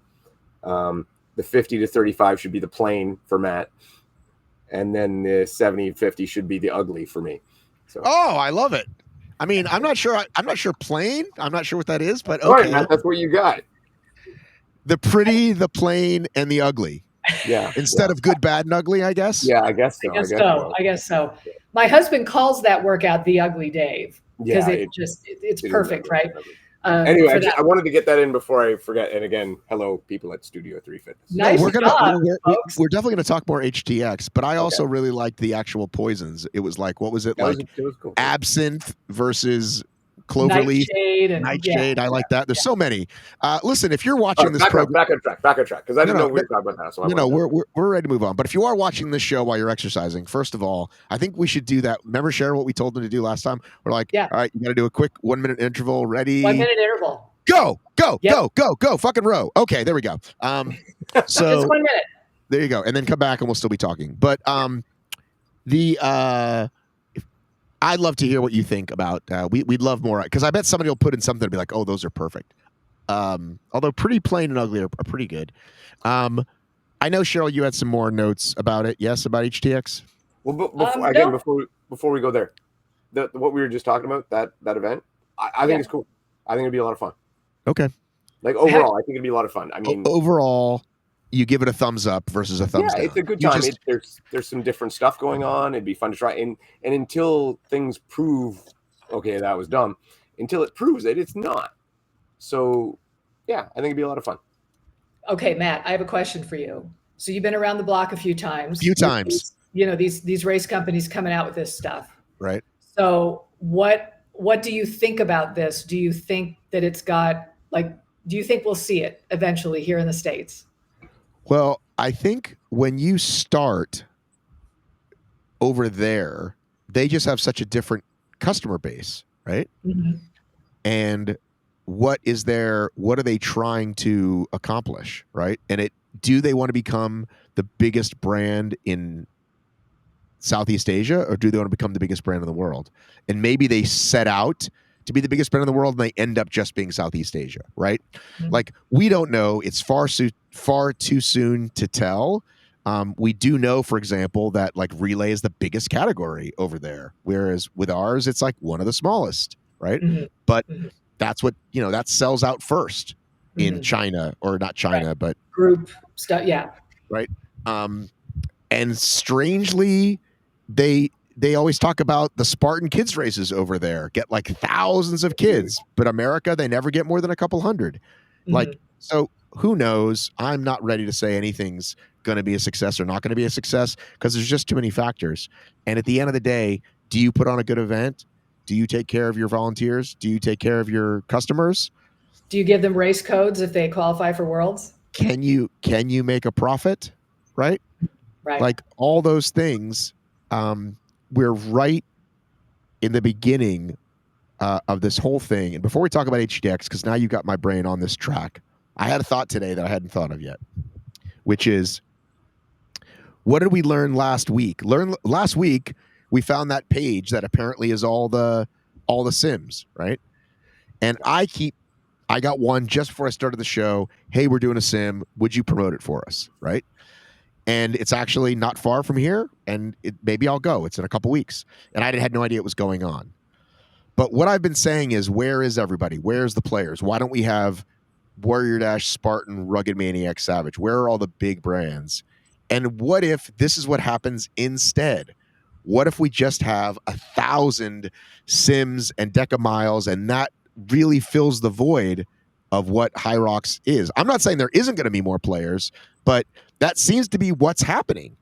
The 50 to 35 should be the Plain for Matt. And then the 70-50 should be the Ugly for me. So.
Oh, I love it. I mean, I'm not sure Plain. I'm not sure what that is, but okay.
All right, Matt, that's what you got.
The Pretty, the Plain, and the Ugly.
Yeah.
Instead of Good, Bad, and Ugly, I guess.
Yeah, I guess so.
I guess so. My husband calls that workout the Ugly Dave because it's perfect, right?
Anyway, I wanted to get that in before I forget. And again, hello, people at Studio 3 Fitness.
Nice
we're definitely going to talk more HTX, but I also really liked the actual poisons. It was like, what was it? It was cool. Absinthe versus Cloverleaf, Nightshade. I like that. There's so many. Listen, if you're watching this program,
back on track, because I didn't know we were talking about that. So
we're ready to move on. But if you are watching this show while you're exercising, first of all, I think we should do that. Remember, Cheryl, what we told them to do last time? We're like, all right, you got to do a quick 1 minute interval. Ready?
1 minute interval.
Go, fucking row. Okay, there we go. So
it's 1 minute.
There you go, and then come back and we'll still be talking. But I'd love to hear what you think about. We'd love more, because I bet somebody will put in something and be like, "Oh, those are perfect." Although Pretty, Plain, and Ugly are pretty good. I know, Cheryl, you had some more notes about it. Yes, about HTX.
Well, before we go there, what we were just talking about, that event, I think it's cool. I think it'd be a lot of fun.
Okay.
Like overall, I think it'd be a lot of fun. I mean,
overall, you give it a thumbs up versus a thumbs down.
It's a good time. There's some different stuff going on. It'd be fun to try. And until things prove, okay, that was dumb, until it proves it, it's not. So, yeah, I think it'd be a lot of fun.
Okay, Matt, I have a question for you. So you've been around the block a few times. These race companies coming out with this stuff.
Right.
So what do you think about this? Do you think that it's got, do you think we'll see it eventually here in the States?
Well, I think when you start over there, they just have such a different customer base, right?
Mm-hmm.
And what are they trying to accomplish, right? And do they want to become the biggest brand in Southeast Asia, or do they want to become the biggest brand in the world? And maybe they set out to be the biggest brand in the world, and they end up just being Southeast Asia, right? Mm-hmm. Like, we don't know. It's far too soon to tell. We do know, for example, that like relay is the biggest category over there, whereas with ours, it's like one of the smallest, right? Mm-hmm. But that's what, that sells out first in China, or not China, but
group stuff. Yeah.
Right. And strangely, they always talk about the Spartan kids races over there get like thousands of kids, but America, they never get more than a couple hundred. Like, so who knows? I'm not ready to say anything's going to be a success or not going to be a success, because there's just too many factors. And at the end of the day, do you put on a good event? Do you take care of your volunteers? Do you take care of your customers?
Do you give them race codes if they qualify for Worlds?
Can you make a profit? Right. Like all those things. We're right in the beginning of this whole thing. And before we talk about HDX, because now you got my brain on this track, I had a thought today that I hadn't thought of yet, which is, what did we learn last week? Last week, we found that page that apparently is all the Sims, right? And I got one just before I started the show. Hey, we're doing a sim. Would you promote it for us, right? And it's actually not far from here, and maybe I'll go. It's in a couple weeks. And I had no idea it was going on. But what I've been saying is, where is everybody? Where's the players? Why don't we have Warrior Dash, Spartan, Rugged Maniac, Savage? Where are all the big brands? And what if this is what happens instead? What if we just have 1,000 Sims and Deca Miles, and that really fills the void of what HYROX is? I'm not saying there isn't going to be more players, but that seems to be what's happening.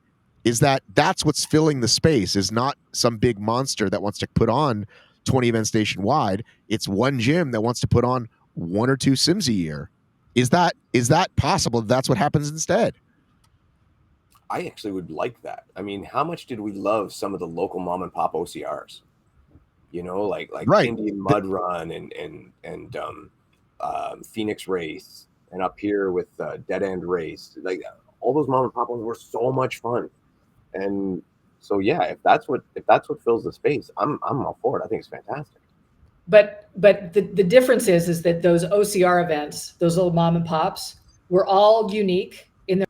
Is that's what's filling the space? Is not some big monster that wants to put on 20 events nationwide. It's one gym that wants to put on 1 or 2 Sims a year. Is that possible? That's what happens instead.
I actually would like that. I mean, how much did we love some of the local mom and pop OCRs? You know, like
Right.
Indian Mud Run and Phoenix Race, and up here with Dead End Race. Like all those mom and pop ones were so much fun. And so yeah, if that's what fills the space, I'm all for it. I think it's fantastic.
But the difference is that those OCR events, those little mom and pops, were all unique in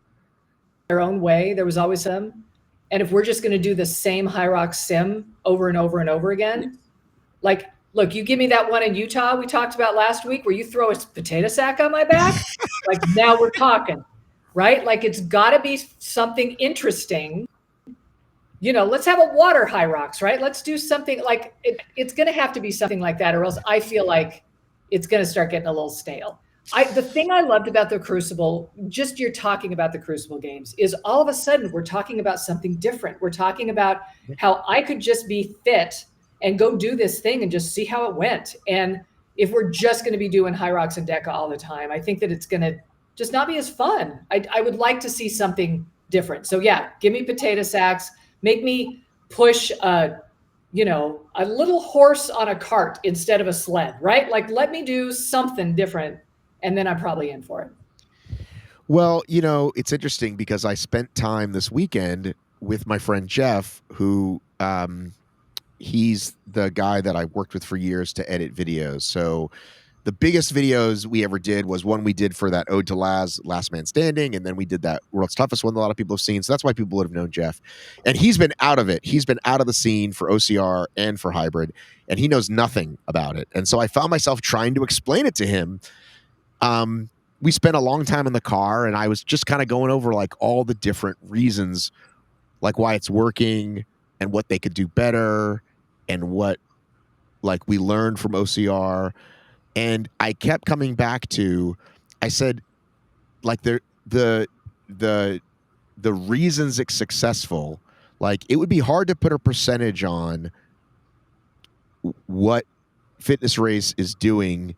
their own way. There was always some. And if we're just going to do the same HYROX sim over and over and over again, like, look, you give me that one in Utah we talked about last week where you throw a potato sack on my back. Like, now we're talking, right? Like, it's got to be something interesting. You know, let's have a water HYROX, right? Let's do something like it's going to have to be something like that, or else I feel like it's going to start getting a little stale. The thing I loved about the Crucible, just you're talking about the Crucible games, is all of a sudden we're talking about something different. We're talking about how I could just be fit and go do this thing and just see how it went. And if we're just going to be doing HYROX and Deca all the time, I think that it's going to just not be as fun. I would like to see something different. So yeah, give me potato sacks. Make me push a little horse on a cart instead of a sled, right? Like, let me do something different, and then I'm probably in for it.
Well, it's interesting because I spent time this weekend with my friend Jeff, who he's the guy that I worked with for years to edit videos. So the biggest videos we ever did was one we did for that Ode to Laz, Last Man Standing, and then we did that World's Toughest one that a lot of people have seen. So that's why people would have known Jeff. And he's been out of it. He's been out of the scene for OCR and for hybrid, and he knows nothing about it. And so I found myself trying to explain it to him. We spent a long time in the car, and I was just kind of going over like all the different reasons, like why it's working and what they could do better and what like we learned from OCR. And I kept coming back to, I said, like the reasons it's successful, like it would be hard to put a percentage on what Fitness Race is doing,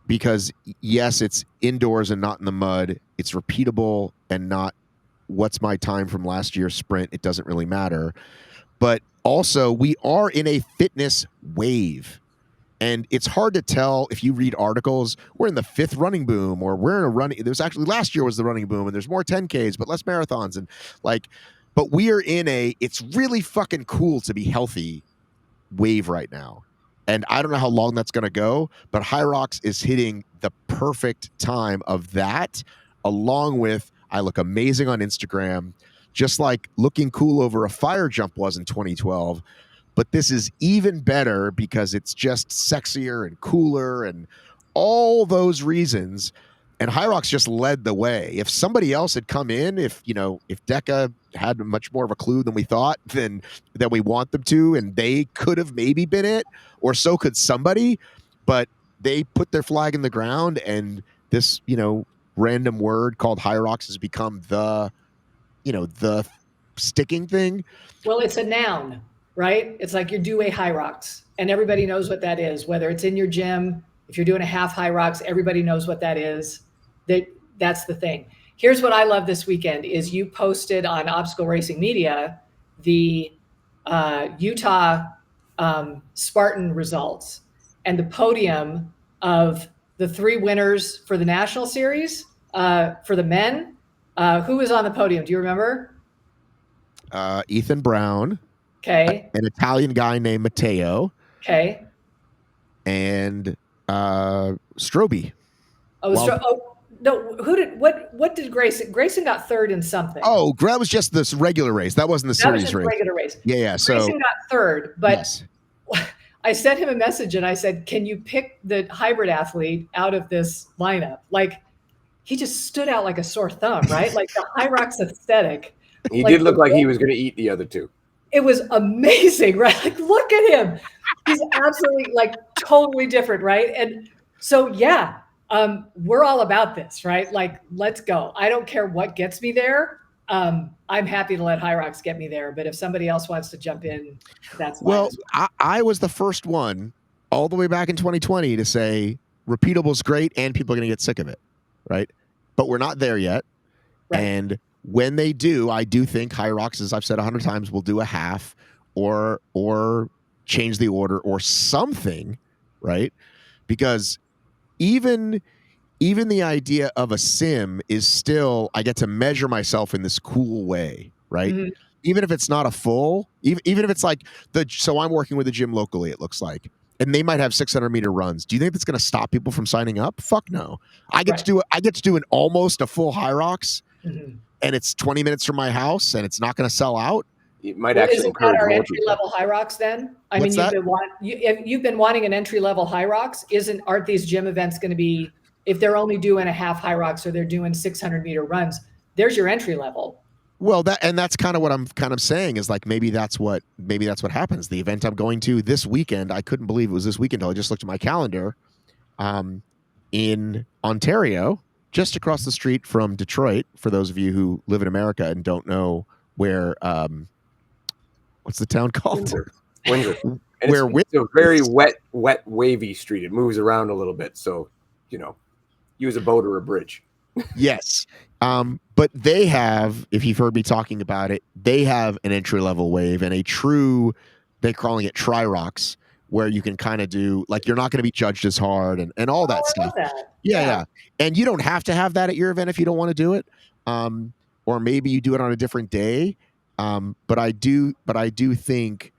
because yes, it's indoors and not in the mud. It's repeatable and not what's my time from last year's sprint. It doesn't really matter. But also we are in a fitness wave. And it's hard to tell if you read articles, we're in the 5th running boom, or we're in a running. There's actually last year was the running boom, and there's more 10Ks, but less marathons. And but we are in it's really fucking cool to be healthy wave right now. And I don't know how long that's going to go, but HYROX is hitting the perfect time of that, along with I look amazing on Instagram, just like looking cool over a fire jump was in 2012. But this is even better because it's just sexier and cooler and all those reasons. And HYROX just led the way. If somebody else had come in, if Deca had much more of a clue than we thought, than we want them to, and they could have maybe been it, or so could somebody, but they put their flag in the ground, and this, random word called HYROX has become the sticking thing.
Well, it's a noun, right? It's like you do a HYROX, and everybody knows what that is, whether it's in your gym, if you're doing a half HYROX, everybody knows what that is. That's the thing. Here's what I love this weekend is you posted on Obstacle Racing Media the Utah Spartan results and the podium of the 3 winners for the national series for the men. Who was on the podium? Do you remember?
Ethan Brown.
Okay.
An Italian guy named Matteo.
Okay.
And Stroby.
No, what did Grayson got 3rd in something?
Oh, that was just this regular race. That wasn't the series race.
Regular race.
Yeah. So
Grayson got 3rd, but
yes.
I sent him a message and I said, "Can you pick the hybrid athlete out of this lineup?" Like, he just stood out like a sore thumb, right? Like the HYROX aesthetic.
He
Like
did look like he was going to eat the other two.
It was amazing, right? Like, look at him. He's absolutely like totally different, right? And so, yeah, we're all about this, right? Like, let's go. I don't care what gets me there. I'm happy to let HYROX get me there, but if somebody else wants to jump in, that's fine.
Well, I was the first one all the way back in 2020 to say repeatable is great and people are going to get sick of it, right? But we're not there yet.
Right.
And when they do, I do think HYROX, as I've said 100 times, will do a half or change the order or something, right? Because even the idea of a sim is still, I get to measure myself in this cool way, right?
Mhm.
Even if it's not a full, even if it's like so I'm working with a gym locally, it looks like, and they might have 600-meter runs. Do you think that's going to stop people from signing up? Fuck no. I get to do an almost a full HYROX, and it's 20 minutes from my house, and it's not going to sell out.
It might actually encourage
our
more
entry level HYROX then? I
What's
mean,
that?
you've been wanting an entry level HYROX. Aren't these gym events going to be, if they're only doing a half HYROX or they're doing 600-meter runs, there's your entry level.
Well, that's kind of what I'm kind of saying is like maybe that's what happens. The event I'm going to this weekend, I couldn't believe it was this weekend until I just looked at my calendar. In Ontario, just across the street from Detroit. For those of you who live in America and don't know where, what's the town called?
Windsor. And it's a very wet, wavy street. It moves around a little bit, so use a boat or a bridge.
Yes. But they have, if you've heard me talking about it, they have an entry-level wave and a true, they're calling it TryROX, where you can kind of do, like, you're not going to be judged as hard and all that stuff.
I love that.
Yeah. And you don't have to have that at your event if you don't want to do it. Or maybe you do it on a different day. But I do think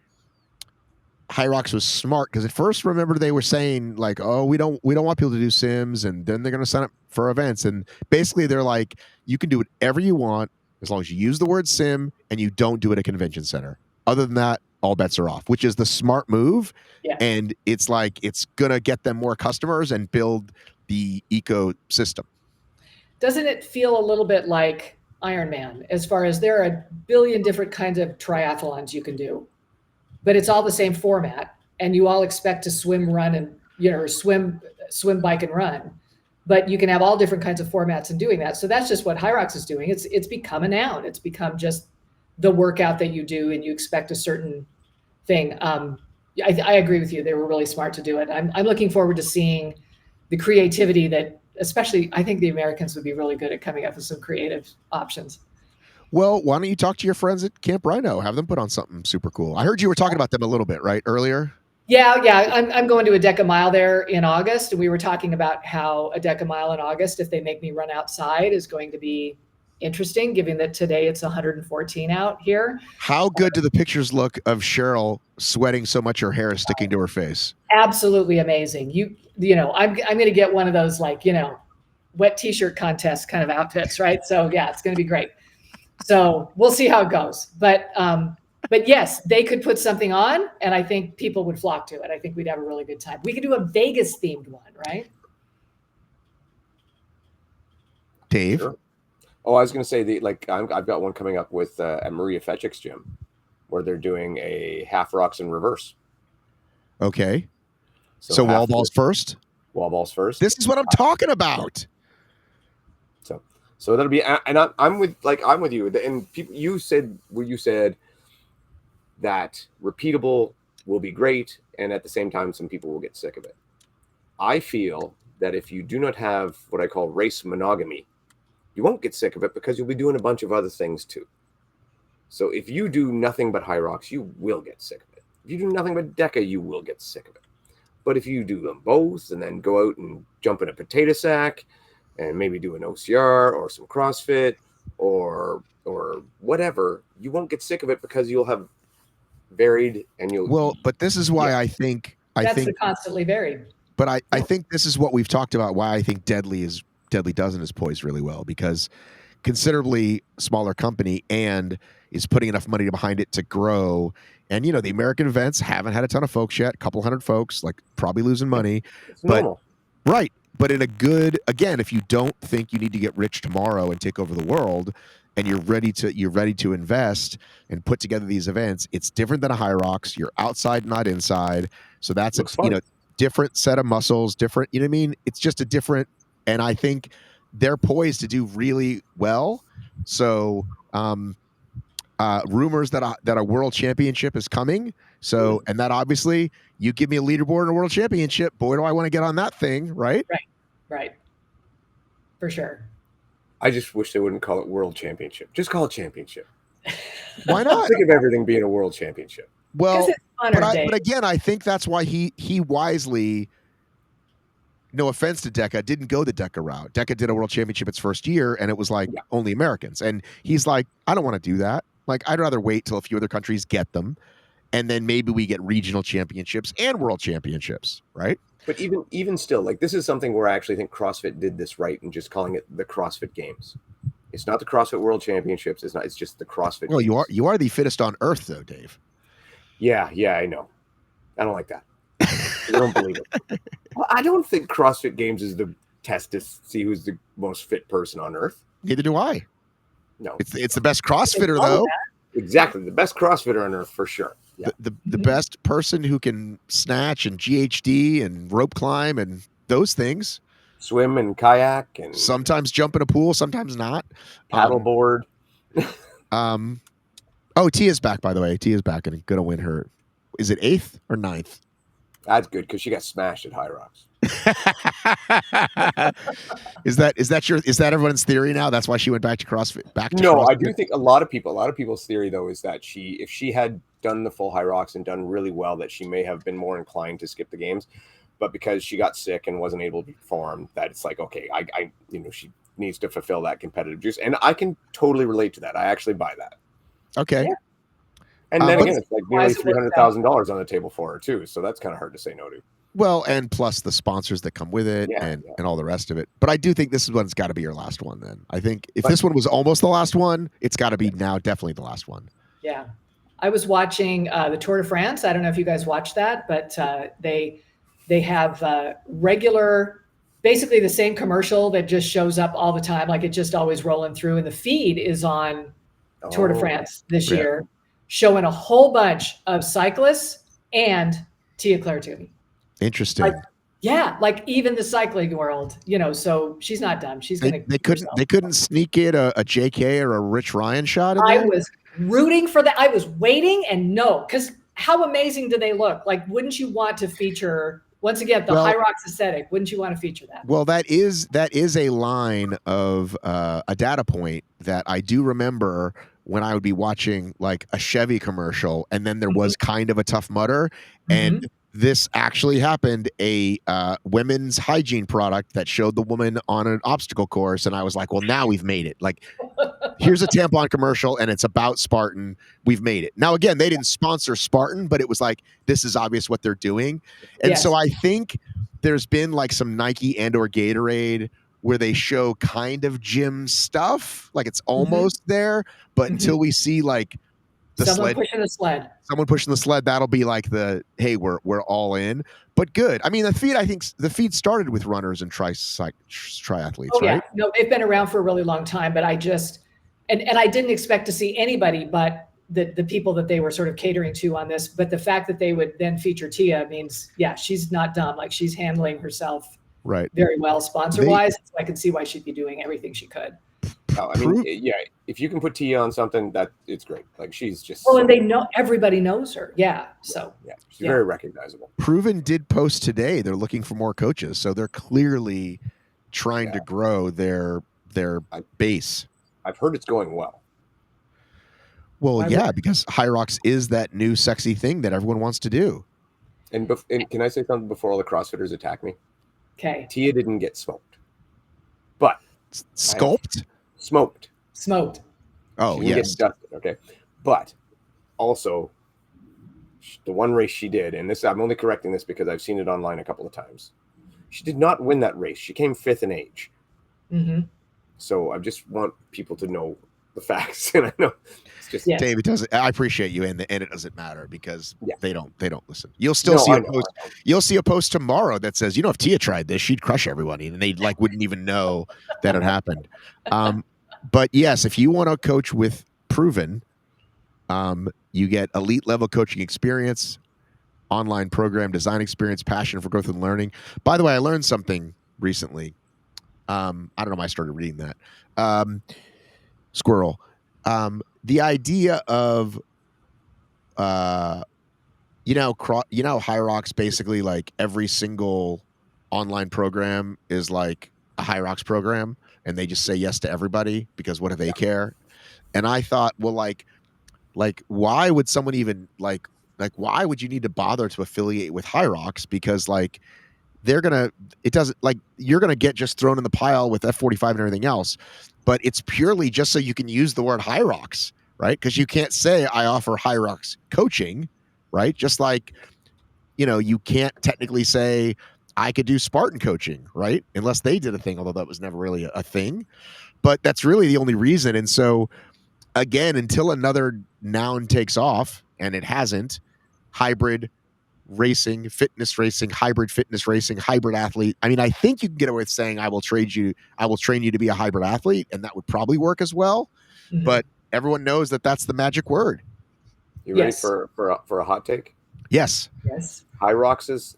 HYROX was smart because at first, remember, they were saying like, "Oh, we don't want people to do sims," and then they're going to sign up for events. And basically, they're like, "You can do whatever you want as long as you use the word sim and you don't do it at a convention center. Other than that, all bets are off," which is the smart move.
Yeah.
And it's like it's going to get them more customers and build the ecosystem.
Doesn't it feel a little bit like Ironman, as far as there are a billion different kinds of triathlons you can do, but it's all the same format, and you all expect to swim, run, and swim, bike, and run. But you can have all different kinds of formats in doing that. So that's just what HYROX is doing. It's become a noun. It's become just the workout that you do, and you expect a certain thing. I agree with you. They were really smart to do it. I'm looking forward to seeing the creativity that, especially, I think the Americans would be really good at coming up with some creative options.
Well, why don't you talk to your friends at Camp Rhino? Have them put on something super cool. I heard you were talking about them a little bit, right, earlier?
Yeah. I'm going to a Decamile there in August, and we were talking about how a Decamile in August, if they make me run outside, is going to be interesting, given that today it's 114 out here.
How good do the pictures look of Cheryl sweating so much her hair is sticking to her face?
Absolutely amazing. I'm going to get one of those, like, wet t-shirt contest kind of outfits, right? So yeah, it's going to be great. So we'll see how it goes. But yes, they could put something on, and I think people would flock to it. I think we'd have a really good time. We could do a Vegas themed one, right?
Dave?
Sure. Oh, I was going to say I've got one coming up with at Maria Fetchick's gym, where they're doing a half rocks in reverse.
Okay. So wall balls first?
Wall balls first.
This is what I'm talking about.
So that'll be, and I'm with you. And people, you said that repeatable will be great, and at the same time, some people will get sick of it. I feel that if you do not have what I call race monogamy, you won't get sick of it because you'll be doing a bunch of other things too. So if you do nothing but HYROX, you will get sick of it. If you do nothing but Deca, you will get sick of it. But if you do them both and then go out and jump in a potato sack and maybe do an OCR or some CrossFit or whatever, you won't get sick of it because you'll have varied and you'll.
Well, but this is why I think
the constantly varied.
But I think this is what we've talked about. Why I think Deadly Dozen is poised really well, because considerably smaller company and is putting enough money behind it to grow. And the American events haven't had a ton of folks yet, a couple hundred folks, like probably losing money.
It's normal.
Right. but in a good, again, if you don't think you need to get rich tomorrow and take over the world, and you're ready to invest and put together these events, it's different than a HYROX. You're outside, not inside. So that's
Looks fun.
different set of muscles, different, you know what I mean? It's just a different, and I think they're poised to do really well. So rumors that a world championship is coming. So, and that obviously, you give me a leaderboard in a world championship, boy, do I want to get on that thing, right?
Right. For sure.
I just wish they wouldn't call it world championship. Just call it championship.
Why
I'm
not?
sick of everything being a world championship.
Well,
it's funner,
but again, I think that's why he wisely, no offense to Deca, didn't go the Deca route. Deca did a world championship its first year, and it was like only Americans. And he's like, I don't want to do that. Like, I'd rather wait till a few other countries get them, and then maybe we get regional championships and world championships, right?
But even still, like, this is something where I actually think CrossFit did this right in just calling it the CrossFit Games. It's not the CrossFit World Championships. It's not. It's just the CrossFit.
Well,
Games.
you are the fittest on earth, though, Dave.
Yeah, I know. I don't like that. I don't believe it. Well, I don't think CrossFit Games is the test to see who's the most fit person on earth.
Neither do I.
No,
it's the best CrossFitter though.
Exactly, the best CrossFitter on earth for sure. Yeah.
The best person who can snatch and GHD and rope climb and those things.
Swim and kayak and
sometimes jump in a pool, sometimes not.
Paddleboard.
Oh, Tia's back, by the way. Tia's back and gonna win her. Is it 8th or 9th?
That's good because she got smashed at HYROX.
Is that everyone's theory now? That's why she went back to CrossFit.
No, I do think a lot of people's theory though is that if she had done the full HYROX and done really well, that she may have been more inclined to skip the games, but because she got sick and wasn't able to perform, that it's like, okay, I she needs to fulfill that competitive juice, and I can totally relate to that. I actually buy that.
Okay.
Yeah.
And then again, it's like nearly $300,000 on the table for her too, so that's kind of hard to say no to.
Well, and plus the sponsors that come with it and all the rest of it. But I do think this one's got to be your last one then. I think if this one was almost the last one, it's got to be now definitely the last one.
Yeah. I was watching the Tour de France. I don't know if you guys watched that, but they have regular, basically the same commercial that just shows up all the time. Like it's just always rolling through, and the feed is on Tour de France this year, showing a whole bunch of cyclists and Tia-Clair Toomey.
Interesting.
Like even the cycling world, so she's not done. She's going to.
They couldn't sneak in a JK or a Rich Ryan shot.
I was rooting for that. I was waiting, and no, because how amazing do they look? Like, wouldn't you want to feature once again the HYROX aesthetic? Wouldn't you want to feature that?
Well, that is a line of a data point that I do remember when I would be watching like a Chevy commercial, and then there was kind of a Tough Mudder, and this actually happened, a women's hygiene product that showed the woman on an obstacle course, and I was like, well, now we've made it. Like, here's a tampon commercial, and it's about Spartan. We've made it. Now, again, they didn't sponsor Spartan, but it was like, this is obvious what they're doing. And so I think there's been like some Nike and or Gatorade where they show kind of stuff, like it's almost there, but until we see like
someone pushing the sled,
that'll be like the, hey, we're all in. But good. I mean, I think the feed started with runners and triathletes, right?
No, they've been around for a really long time, but I just and I didn't expect to see anybody but the people that they were sort of catering to on this. But the fact that they would then feature Tia means, she's not dumb. Like, she's handling herself very well sponsor wise. So I can see why she'd be doing everything she could.
I mean, if you can put Tia on something, that it's great. Like, she's just
and they know, everybody knows her. So
she's very recognizable.
Proven did post today they're looking for more coaches, so they're clearly trying to grow their base.
I've heard it's going well.
Well, because HYROX is that new sexy thing that everyone wants to do.
And can I say something before all the CrossFitters attack me?
Okay.
Tia didn't get smoked, but
smoked. Oh,
she didn't get dusted. Okay, but also the one race she did, and this I'm only correcting this because I've seen it online a couple of times. She did not win that race. She came 5th in age. So I just want people to know the facts. And I know it's just
Yes.
Dave, it doesn't. I appreciate you, and it doesn't matter because
Yeah.
they don't listen. You'll still
No,
see
I
a
know,
post.
I know.
You'll see a post tomorrow that says, if Tia tried this, she'd crush everybody, and they like wouldn't even know that it happened. But yes, if you want to coach with Proven, you get elite level coaching experience, online program design experience, passion for growth and learning. By the way, I learned something recently. I don't know why I started reading that. Squirrel. The idea of HYROX basically like every single online program is like a HYROX program, and they just say yes to everybody because what do they care? And I thought, well, why would someone even like why would you need to bother to affiliate with HYROX? Because like they're gonna it doesn't like you're gonna get just thrown in the pile with F45 and everything else, but it's purely just so you can use the word HYROX, right? Because you can't say I offer HYROX coaching, right? Just like you can't technically say I could do Spartan coaching, right? Unless they did a thing, although that was never really a thing. But that's really the only reason. And so again, until another noun takes off, and it hasn't, hybrid racing, hybrid fitness racing, hybrid athlete. I mean, I think you can get away with saying I will train you to be a hybrid athlete, and that would probably work as well.
Mhm.
But everyone knows that that's the magic word.
You ready
Yes.
for a hot take?
Yes.
Yes.
HYROX's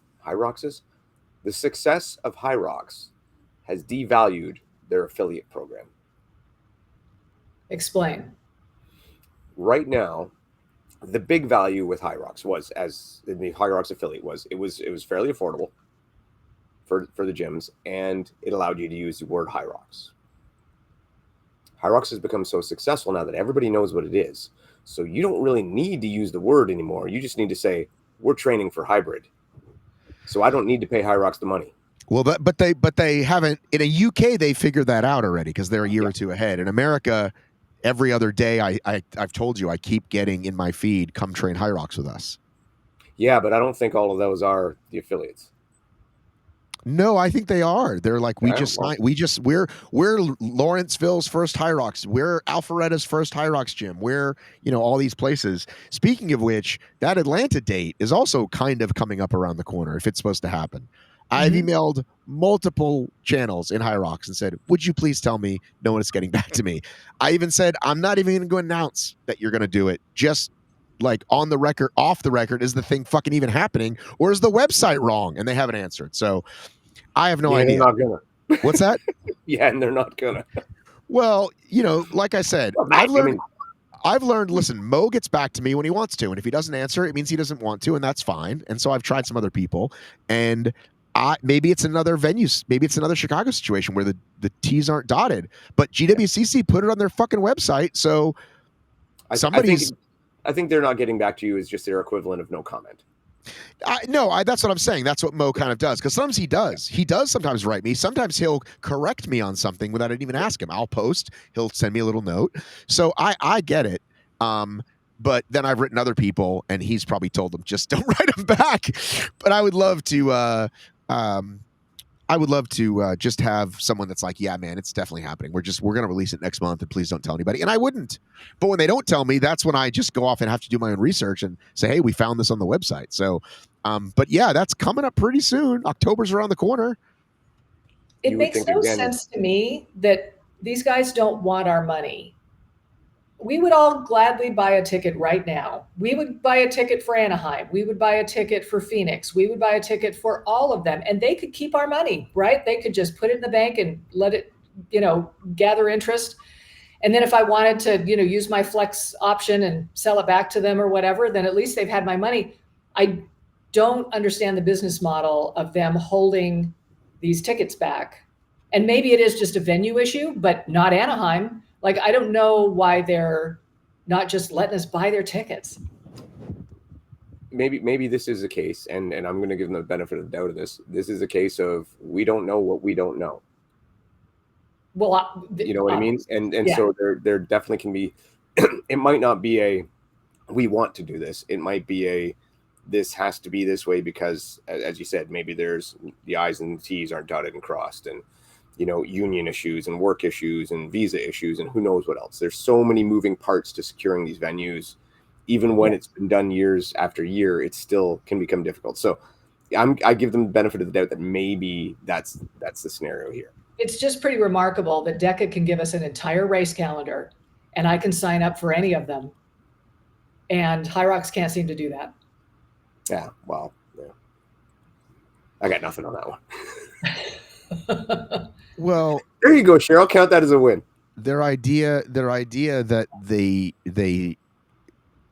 the success of HYROX has devalued their affiliate program.
Explain.
Right now, the big value with HYROX was, as in the HYROX affiliate, was it was fairly affordable for the gyms, and it allowed you to use the word HYROX. HYROX has become so successful now that everybody knows what it is. So you don't really need to use the word anymore. You just need to say, we're training for hybrid. So I don't need to pay HYROX the money.
Well, but they haven't. In a UK, they figured that out already because they're a year or two ahead. In America, every other day, I've told you, I keep getting in my feed, come train HYROX with us.
Yeah, but I don't think all of those are the affiliates.
No, I think they are. They're like, we're Lawrenceville's first HYROX. We're Alpharetta's first HYROX gym. We're, all these places. Speaking of which, that Atlanta date is also kind of coming up around the corner if it's supposed to happen. I've emailed multiple channels in HYROX and said, would you please tell me no one is getting back to me? I even said, I'm not even going to go announce that you're going to do it. Just like on the record, off the record, is the thing fucking even happening, or is the website wrong? And they haven't answered. So I have no idea.
They're not gonna.
What's that?
Yeah, and they're not gonna.
Well, like I said,
Well, Matt,
I've learned, listen, Mo gets back to me when he wants to. And if he doesn't answer, it means he doesn't want to, and that's fine. And so I've tried some other people. And maybe it's another venue, maybe it's another Chicago situation where the T's aren't dotted. But GWCC put it on their fucking website. So
I think they're not getting back to you is just their equivalent of no comment.
That's what I'm saying. That's what Mo kind of does. Because sometimes he does. He does sometimes write me. Sometimes he'll correct me on something without I even ask him. I'll post. He'll send me a little note. So I get it. But then I've written other people, and he's probably told them just don't write them back. But I would love to. Just have someone that's like, yeah, man, it's definitely happening. We're going to release it next month, and please don't tell anybody. And I wouldn't. But when they don't tell me, that's when I just go off and have to do my own research and say, hey, we found this on the website. So, but yeah, that's coming up pretty soon. October's around the corner.
It makes no sense to me that these guys don't want our money. We would all gladly buy a ticket right now. We would buy a ticket for Anaheim. We would buy a ticket for Phoenix. We would buy a ticket for all of them. And they could keep our money, right? They could just put it in the bank and let it, gather interest. And then if I wanted to, use my flex option and sell it back to them or whatever, then at least they've had my money. I don't understand the business model of them holding these tickets back. And maybe it is just a venue issue, but not Anaheim. Like, I don't know why they're not just letting us buy their tickets.
Maybe this is a case, and I'm going to give them the benefit of the doubt of this. This is a case of we don't know what we don't know.
Well,
you know what I mean? And so there definitely can be, it might not be a, we want to do this. It might be a, this has to be this way because, as you said, maybe there's the I's and the T's aren't dotted and crossed. And union issues and work issues and visa issues and who knows what else. There's so many moving parts to securing these venues. Even when it's been done years after year, it still can become difficult. So I give them the benefit of the doubt that maybe that's the scenario here.
It's just pretty remarkable that DECA can give us an entire race calendar and I can sign up for any of them. And HYROX can't seem to do that.
Yeah, well, yeah. I got nothing on that one.
Well,
there you go, Cheryl. Count that as a win.
Their idea that they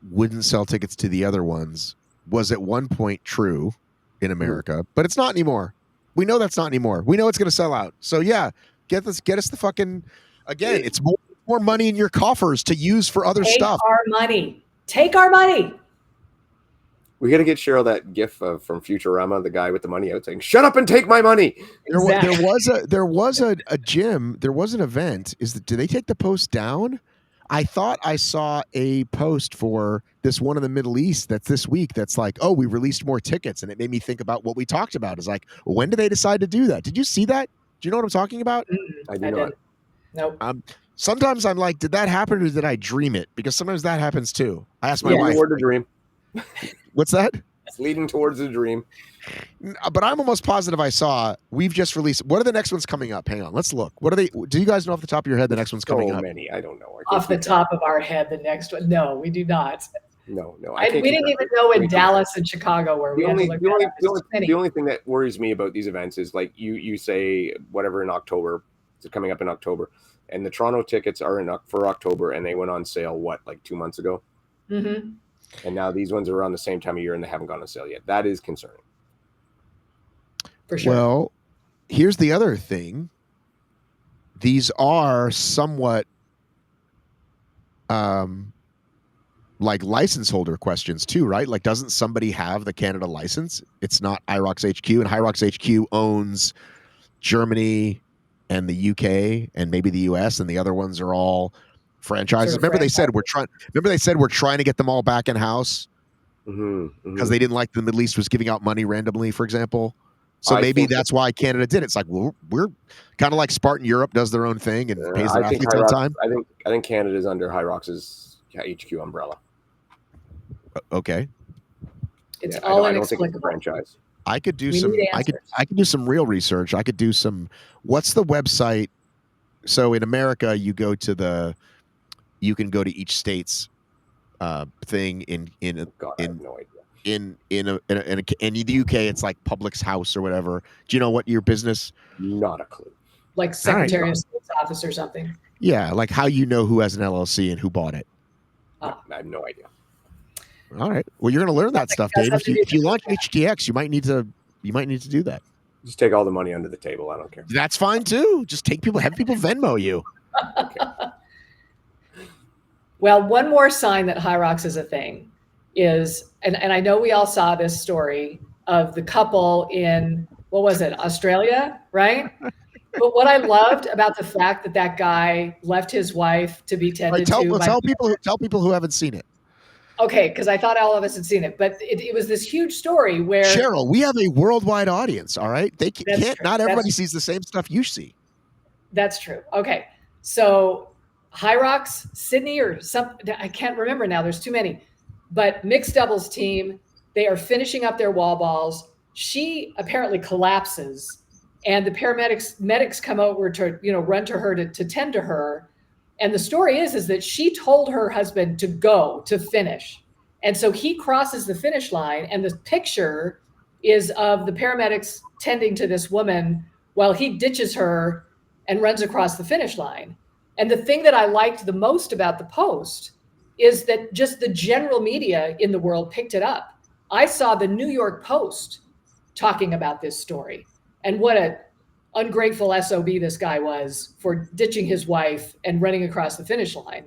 wouldn't sell tickets to the other ones was at one point true in America, but it's not anymore. We know that's not anymore. We know it's going to sell out. So yeah, get us the fucking, again, it's more money in your coffers to use for other stuff.
Take our money.
We got to get Cheryl that gif from Futurama, the guy with the money out saying, "Shut up and take my money."
Exactly. There was a gym. There was an event. Did they take the post down? I thought I saw a post for this one in the Middle East that's this week that's like, oh, we released more tickets. And it made me think about what we talked about. Is like, when did they decide to do that? Did you see that? Do you know what I'm talking about?
I do not.
Nope.
Sometimes I'm like, did that happen or did I dream it? Because sometimes that happens too. I asked my wife.
Toward a dream.
What's that?
It's leading towards a dream.
But I'm almost positive I saw. We've just released. What are the next ones coming up? Hang on, let's look. What are they? Do you guys know off the top of your head the next one's coming up?
So many. I don't know.
Off the top of our head, the next one. No, we do not.
No.
We didn't even know in Dallas and Chicago where we had to look
the only thing that worries me about these events is like you say whatever in October, it's coming up in October, and the Toronto tickets are for October, and they went on sale like 2 months ago.
Mm-hmm.
And now these ones are around the same time of year and they haven't gone on sale yet. That is concerning.
For sure.
Well, here's the other thing. These are somewhat like license holder questions too, right? Like, doesn't somebody have the Canada license? It's not HYROX HQ, and HYROX HQ owns Germany and the UK and maybe the US, and the other ones are all franchises. Remember they said we're trying to get them all back in house because they didn't like the Middle East was giving out money randomly, for example. So maybe that's why Canada did it. It's like, well, we're kind of like Spartan Europe does their own thing and pays their athletes on time.
I think Canada's under HYROX's HQ umbrella.
Okay.
It's all inexplicable.
I don't think it's a franchise.
I could do I could do some real research. I could do some. What's the website? So in America, you can go to each state's thing in
God, I have no idea.
In the UK, it's like Public's House or whatever. Do you know what your business?
Not a clue.
Like Secretary of State's office or something.
Yeah, like how you know who has an LLC and who bought it.
I have no idea.
All right. Well, you're going to learn that stuff, Dave. If you launch HTX, you might need to do that.
Just take all the money under the table. I don't care.
That's fine too. Just have people Venmo you.
Okay.
Well, one more sign that HYROX is a thing is, and I know we all saw this story of the couple in, what was it, Australia, right? But what I loved about the fact that guy left his wife to be tended to.
Tell people who haven't seen it.
Okay, because I thought all of us had seen it, but it was this huge story where
Cheryl, we have a worldwide audience. All right, they can't. Not everybody sees the same stuff you see.
That's true. Okay, so HYROX Sydney or some, I can't remember now. There's too many, but mixed doubles team. They are finishing up their wall balls. She apparently collapses, and the medics come over to run to her to tend to her. And the story is that she told her husband to finish. And so he crosses the finish line, and the picture is of the paramedics tending to this woman while he ditches her and runs across the finish line. And the thing that I liked the most about the post is that just the general media in the world picked it up. I saw the New York Post talking about this story and what a ungrateful SOB this guy was for ditching his wife and running across the finish line.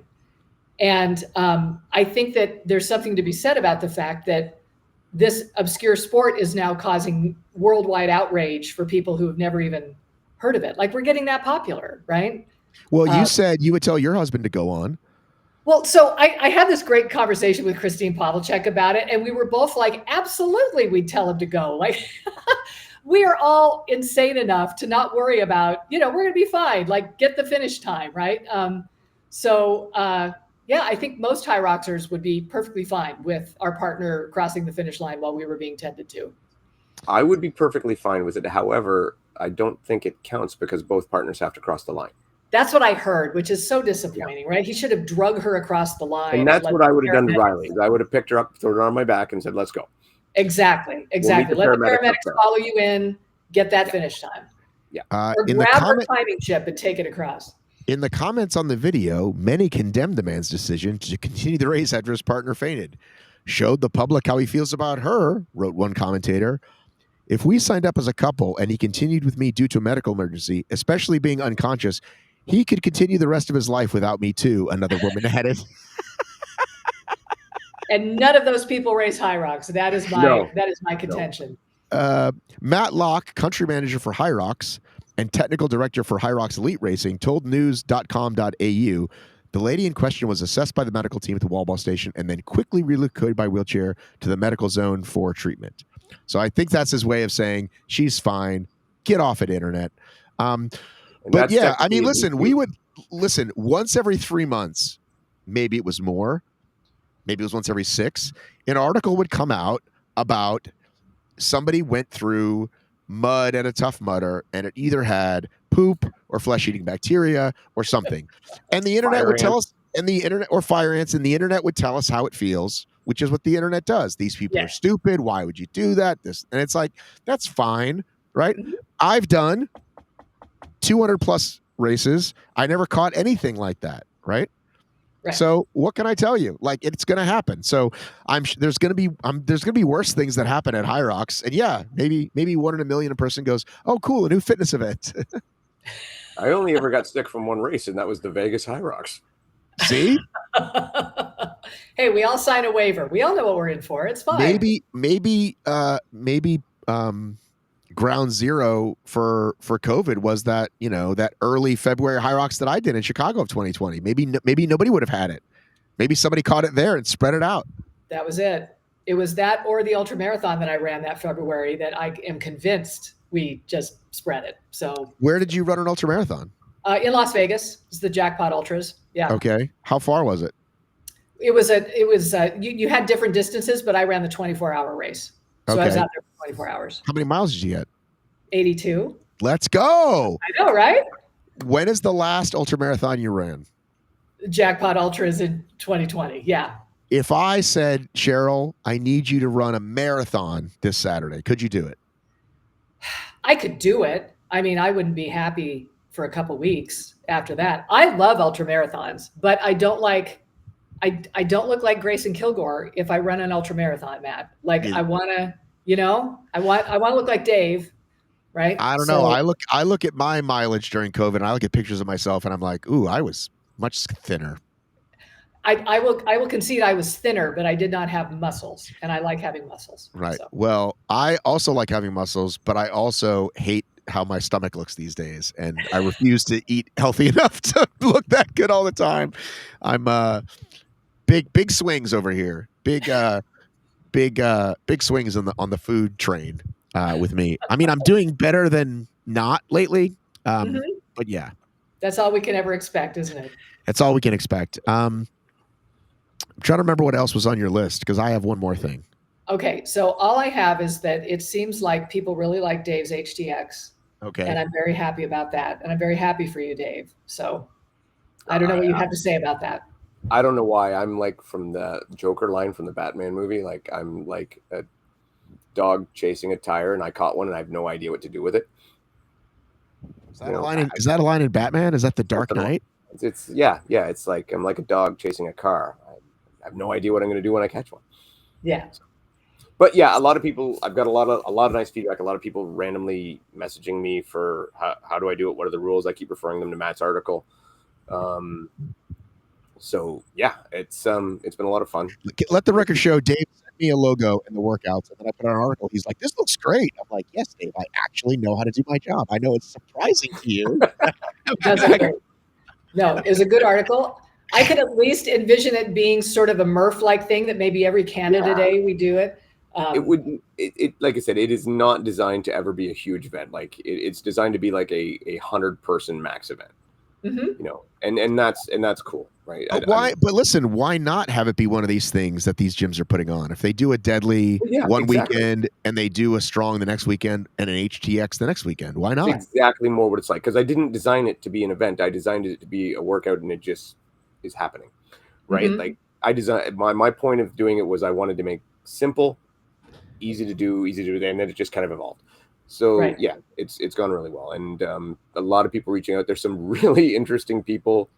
And I think that there's something to be said about the fact that this obscure sport is now causing worldwide outrage for people who have never even heard of it. Like, we're getting that popular, right?
Well, you said you would tell your husband to go on.
Well, so I had this great conversation with Christine Pavlicek about it, and we were both like, absolutely, we'd tell him to go. Like, we are all insane enough to not worry about, we're going to be fine. Like, get the finish time, right? Yeah, I think most HYROXers would be perfectly fine with our partner crossing the finish line while we were being tended to.
I would be perfectly fine with it. However, I don't think it counts because both partners have to cross the line.
That's what I heard, which is so disappointing, right? He should have drug her across the line.
And that's what I would have done to Riley. I would have picked her up, thrown her on my back, and said, let's go.
Exactly. Let the paramedics follow you in, get that finish time.
Yeah.
Or grab her climbing chip and take it across.
In the comments on the video, many condemned the man's decision to continue the race after his partner fainted. Showed the public how he feels about her, wrote one commentator. If we signed up as a couple and he continued with me due to a medical emergency, especially being unconscious, he could continue the rest of his life without me too, another woman added.
And none of those people race HYROX. That is my contention.
Matt Locke, country manager for HYROX and technical director for HYROX Elite Racing, told news.com.au the lady in question was assessed by the medical team at the Wallball station and then quickly relocated by wheelchair to the medical zone for treatment. So I think that's his way of saying she's fine. Get off it, internet. But yeah, I mean, listen, once every 3 months, maybe it was more, maybe it was once every 6, an article would come out about somebody went through mud and a Tough Mudder, and it either had poop or flesh-eating bacteria or something. And the internet would tell us, or fire ants, and the internet would tell us how it feels, which is what the internet does. These people are stupid. Why would you do that? And it's like, that's fine, right? Mm-hmm. I've done 200 plus races. I never caught anything like that, right? So what can I tell you? Like, it's going to happen. So there's going to be worse things that happen at HYROX. And yeah, maybe 1 in a million a person goes, oh, cool, a new fitness event.
I only ever got sick from one race, and that was the Vegas HYROX.
See?
Hey, we all sign a waiver. We all know what we're in for. It's fine.
Maybe ground zero for COVID was that, that early February HYROX that I did in Chicago of 2020. Maybe nobody would have had it. Maybe somebody caught it there and spread it out.
That was it. It was that or the ultra marathon that I ran that February that I am convinced we just spread it. So
where did you run an ultra marathon?
In Las Vegas. It's the Jackpot Ultras. Yeah.
Okay. How far was it?
You had different distances, but I ran the 24-hour race. So I was out there for 24 hours.
How many miles did you get?
82.
Let's go.
I know, right?
When is the last ultramarathon you ran?
Jackpot Ultras in 2020. Yeah.
If I said, Cheryl, I need you to run a marathon this Saturday, could you do it?
I could do it. I mean, I wouldn't be happy for a couple weeks after that. I love ultramarathons, but I don't look like Grayson Kilgore if I run an ultramarathon, Matt. Like, I want to, I want to look like Dave, right?
I don't know. I look at my mileage during COVID, and I look at pictures of myself, and I'm like, ooh, I was much thinner.
I will concede I was thinner, but I did not have muscles, and I like having muscles.
Right. So. Well, I also like having muscles, but I also hate how my stomach looks these days, and I refuse to eat healthy enough to look that good all the time. I'm big swings over here. Big swings on the food train with me. I mean, I'm doing better than not lately. But yeah.
That's all we can ever expect, isn't it?
That's all we can expect. I'm trying to remember what else was on your list, because I have one more thing.
Okay. So all I have is that it seems like people really like Dave's HTX.
Okay.
And I'm very happy about that. And I'm very happy for you, Dave. So I don't know what you have to say about that.
I don't know why. I'm like from the Joker line from the Batman movie. Like, I'm like a dog chasing a tire, and I caught one, and I have no idea what to do with it.
Is that a line in Batman? Is that the Dark Knight?
It's yeah. It's like I'm like a dog chasing a car. I have no idea what I'm going to do when I catch one.
Yeah.
But yeah, a lot of people. I've got a lot of nice feedback. A lot of people randomly messaging me for how do I do it? What are the rules? I keep referring them to Matt's article. So yeah, it's been a lot of fun.
Let the record show Dave sent me a logo in the workouts, and then I put on an article. He's like, "This looks great." I'm like, "Yes, Dave, I actually know how to do my job. I know it's surprising to you."
No, it was a good article. I could at least envision it being sort of a Murph-like thing that maybe every Canada Day we do it.
It would, like I said, it is not designed to ever be a huge event. Like it's designed to be like a 100-person max event,
Mhm.
you know, and that's cool, right?
But why? But listen, why not have it be one of these things that these gyms are putting on? If they do a deadly
Yeah,
one
exactly.
weekend and they do a strong the next weekend and an HTX the next weekend, why
It's
not?
exactly more what it's like, because I didn't design it to be an event. I designed it to be a workout, and it just is happening, right?
Mhm.
Like I designed my point of doing it was I wanted to make simple, easy to do, and then it just kind of evolved. So
Right.
yeah, it's gone really well, and a lot of people reaching out. There's some really interesting people,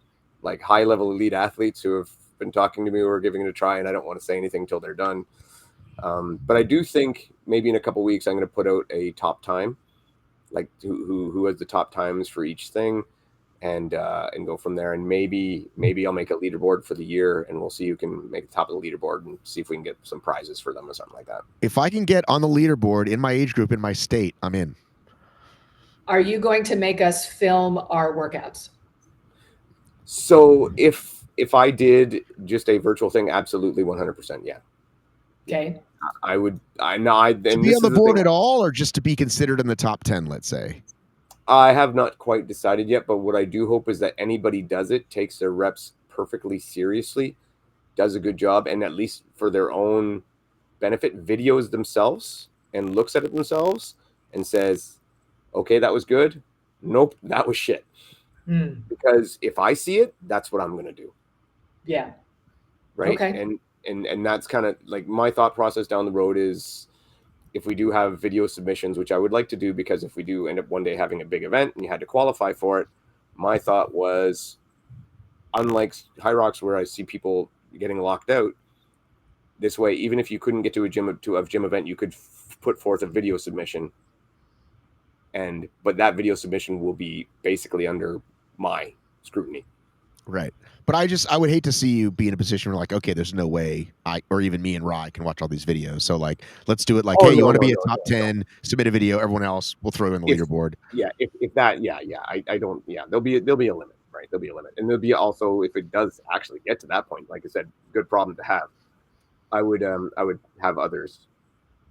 like high level elite athletes, who have been talking to me or giving it a try, and I don't want to say anything until they're done. But I do think maybe in a couple weeks I'm going to put out a top time, like who has the top times for each thing, and go from there. And maybe I'll make a leaderboard for the year, and we'll see who can make the top of the leaderboard, and see if we can get some prizes for them or something like that.
If I can get on the leaderboard in my age group in my state, I'm in.
Are you going to make us film our workouts?
So if I did just a virtual thing, absolutely 100%, yeah.
Okay.
I would. I know.
To
And
be
this
on the
is the
board
thing.
at all, or just to be considered in the top 10, let's say.
I have not quite decided yet, but what I do hope is that anybody does it, takes their reps perfectly seriously, does a good job, and at least for their own benefit, videos themselves and looks at it themselves and says, okay, that was good. Nope, that was shit.
Mm.
Because if I see it, that's what I'm going to do.
Yeah.
Right.
Okay.
And that's kind of like my thought process down the road is, if we do have video submissions, which I would like to do, because if we do end up one day having a big event and you had to qualify for it, my thought was, unlike HYROX where I see people getting locked out, this way, even if you couldn't get to a gym event, you could put forth a video submission, but that video submission will be basically under my scrutiny.
Right. But I would hate to see you be in a position where, like, okay, there's no way or even me and Rye can watch all these videos. So, like, let's do it like,
Oh
hey, you
no,
want to
no,
be a
no,
top
no,
10, submit a video, everyone else, we'll throw you in the
if
leaderboard.
Yeah, if that, yeah, I don't, yeah, there'll be a limit, right? There'll be a limit, and there'll be also, if it does actually get to that point, like I said, good problem to have. I would have others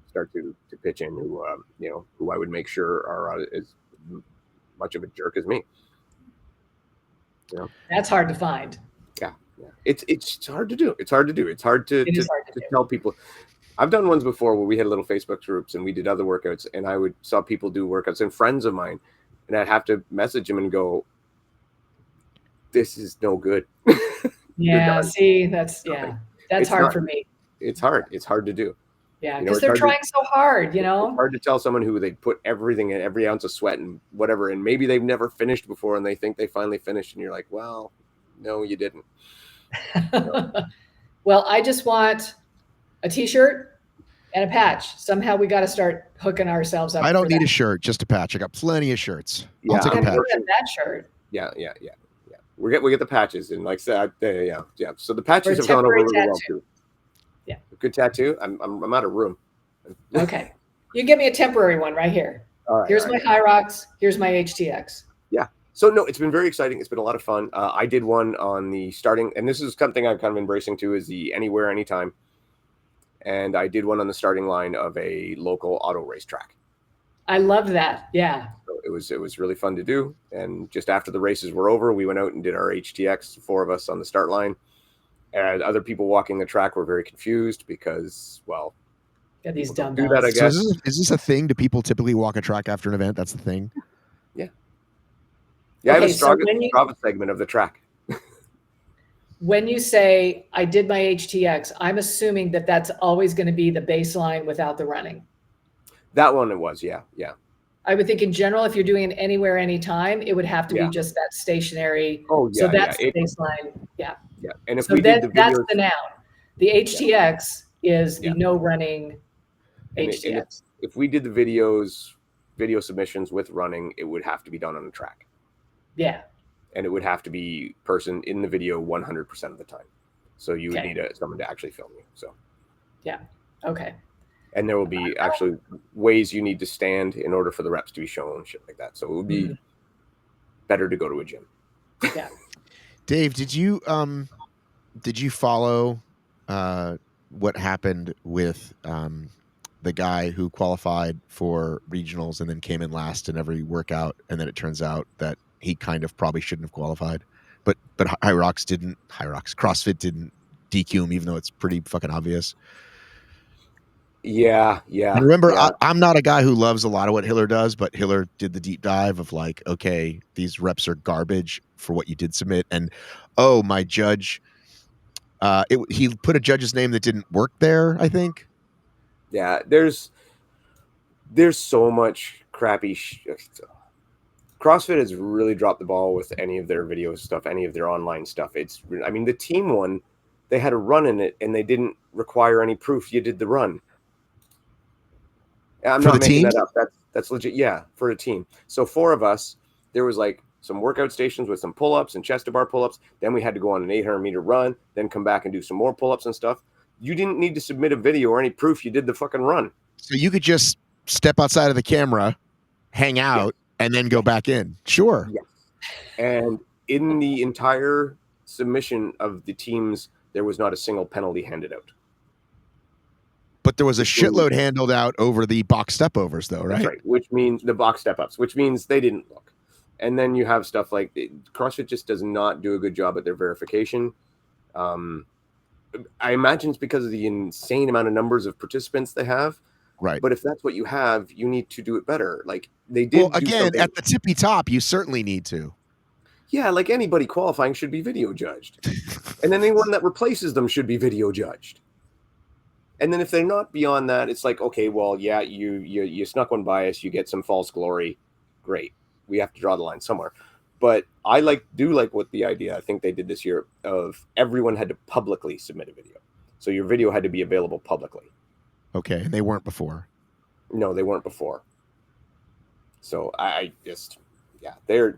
start to pitch in, who I would make sure are as much of a jerk as me.
That's hard to find.
Yeah. It's hard to do. It's hard to do. It's hard to
It is hard to do.
tell people. I've done ones before where we had little Facebook groups and we did other workouts, and I saw people do workouts and friends of mine, and I'd have to message them and go, "This is no good."
Yeah. See, that's
It's
hard
not,
for me.
It's hard. It's hard to do.
Yeah,
You know,
because
it's
they're
hard
trying so hard.
it's hard to tell someone who they put everything in, every ounce of sweat and whatever, and maybe they've never finished before and they think they finally finished, and you're like, well, no, you didn't.
Well, I just want a T-shirt and a patch. Somehow we got to start hooking ourselves up.
I don't
for
need
that.
a shirt, just a patch. I got plenty of shirts.
Yeah,
I'll take a
I'm
patch.
good at that shirt.
Yeah. We get the patches, and like I said, yeah. So the patches
For a
have gone over
temporary
really well
tattoo.
too.
Yeah.
A good tattoo. I'm out of room.
Okay. You give me a temporary one right here.
All right.
Here's my HYROX. Here's my HTX.
Yeah. So no, it's been very exciting. It's been a lot of fun. I did one on the starting, and this is something I'm kind of embracing too, is the anywhere, anytime. And I did one on the starting line of a local auto racetrack.
I love that. Yeah.
So it was really fun to do. And just after the races were over, we went out and did our HTX, 4 of us on the start line. And other people walking the track were very confused because, well,
Got these
people don't
dumbbells.
do that, I guess.
So is this a thing? Do people typically walk a track after an event? That's the thing.
Yeah. I have a
Okay, so
Strava segment of the track.
When you say I did my HTX, I'm assuming that that's always going to be the baseline without the running.
That one it was, yeah.
I would think in general, if you're doing it anywhere, anytime, it would have to
Yeah.
be just that stationary.
Oh,
So
yeah,
that's the baseline. Yeah.
Yeah. And if
So
we
then
did the
that's
videos,
the noun. The HTX is the
Yeah.
no running
and
HTX.
if we did the video submissions with running, it would have to be done on a track.
Yeah.
And it would have to be person in the video 100% of the time. So you would
Okay.
need someone to actually film you. So
Yeah. Okay.
and there will be actually ways you need to stand in order for the reps to be shown, shit like that. So it would be better to go to a gym.
Yeah.
Dave, did you follow what happened with the guy who qualified for regionals and then came in last in every workout, and then it turns out that he kind of probably shouldn't have qualified. But CrossFit didn't DQ him, even though it's pretty fucking obvious.
Yeah.
And remember,
yeah.
I'm not a guy who loves a lot of what Hiller does, but Hiller did the deep dive of like, okay, these reps are garbage for what you did submit. And oh, my judge, he put a judge's name that didn't work there, I think.
Yeah, there's so much crappy CrossFit has really dropped the ball with any of their video stuff, any of their online stuff. I mean, the team one, they had a run in it and they didn't require any proof you did the run. I'm not making that up. That's legit. Yeah, for a team. So 4 of us, there was like some workout stations with some pull-ups and chest to bar pull-ups. Then we had to go on an 800-meter run, then come back and do some more pull-ups and stuff. You didn't need to submit a video or any proof you did the fucking run.
So you could just step outside of the camera, hang out, and then go back in. Sure.
Yes. And in the entire submission of the teams, there was not a single penalty handed out.
But there was a shitload handled out over the box step overs, though, right?
That's right. Which means the box step ups, which means they didn't look. And then you have stuff like CrossFit just does not do a good job at their verification. I imagine it's because of the insane amount of numbers of participants they have.
Right.
But if that's what you have, you need to do it better. Like they did.
Well, again, at the tippy top, you certainly need to.
Yeah, like anybody qualifying should be video judged. And then anyone that replaces them should be video judged. And then if they're not beyond that, it's like, okay, well, yeah, you snuck one by us, you get some false glory. Great. We have to draw the line somewhere. But I do like what the idea I think they did this year of everyone had to publicly submit a video. So your video had to be available publicly.
Okay, and they weren't before.
No, they weren't before. So I just, yeah, they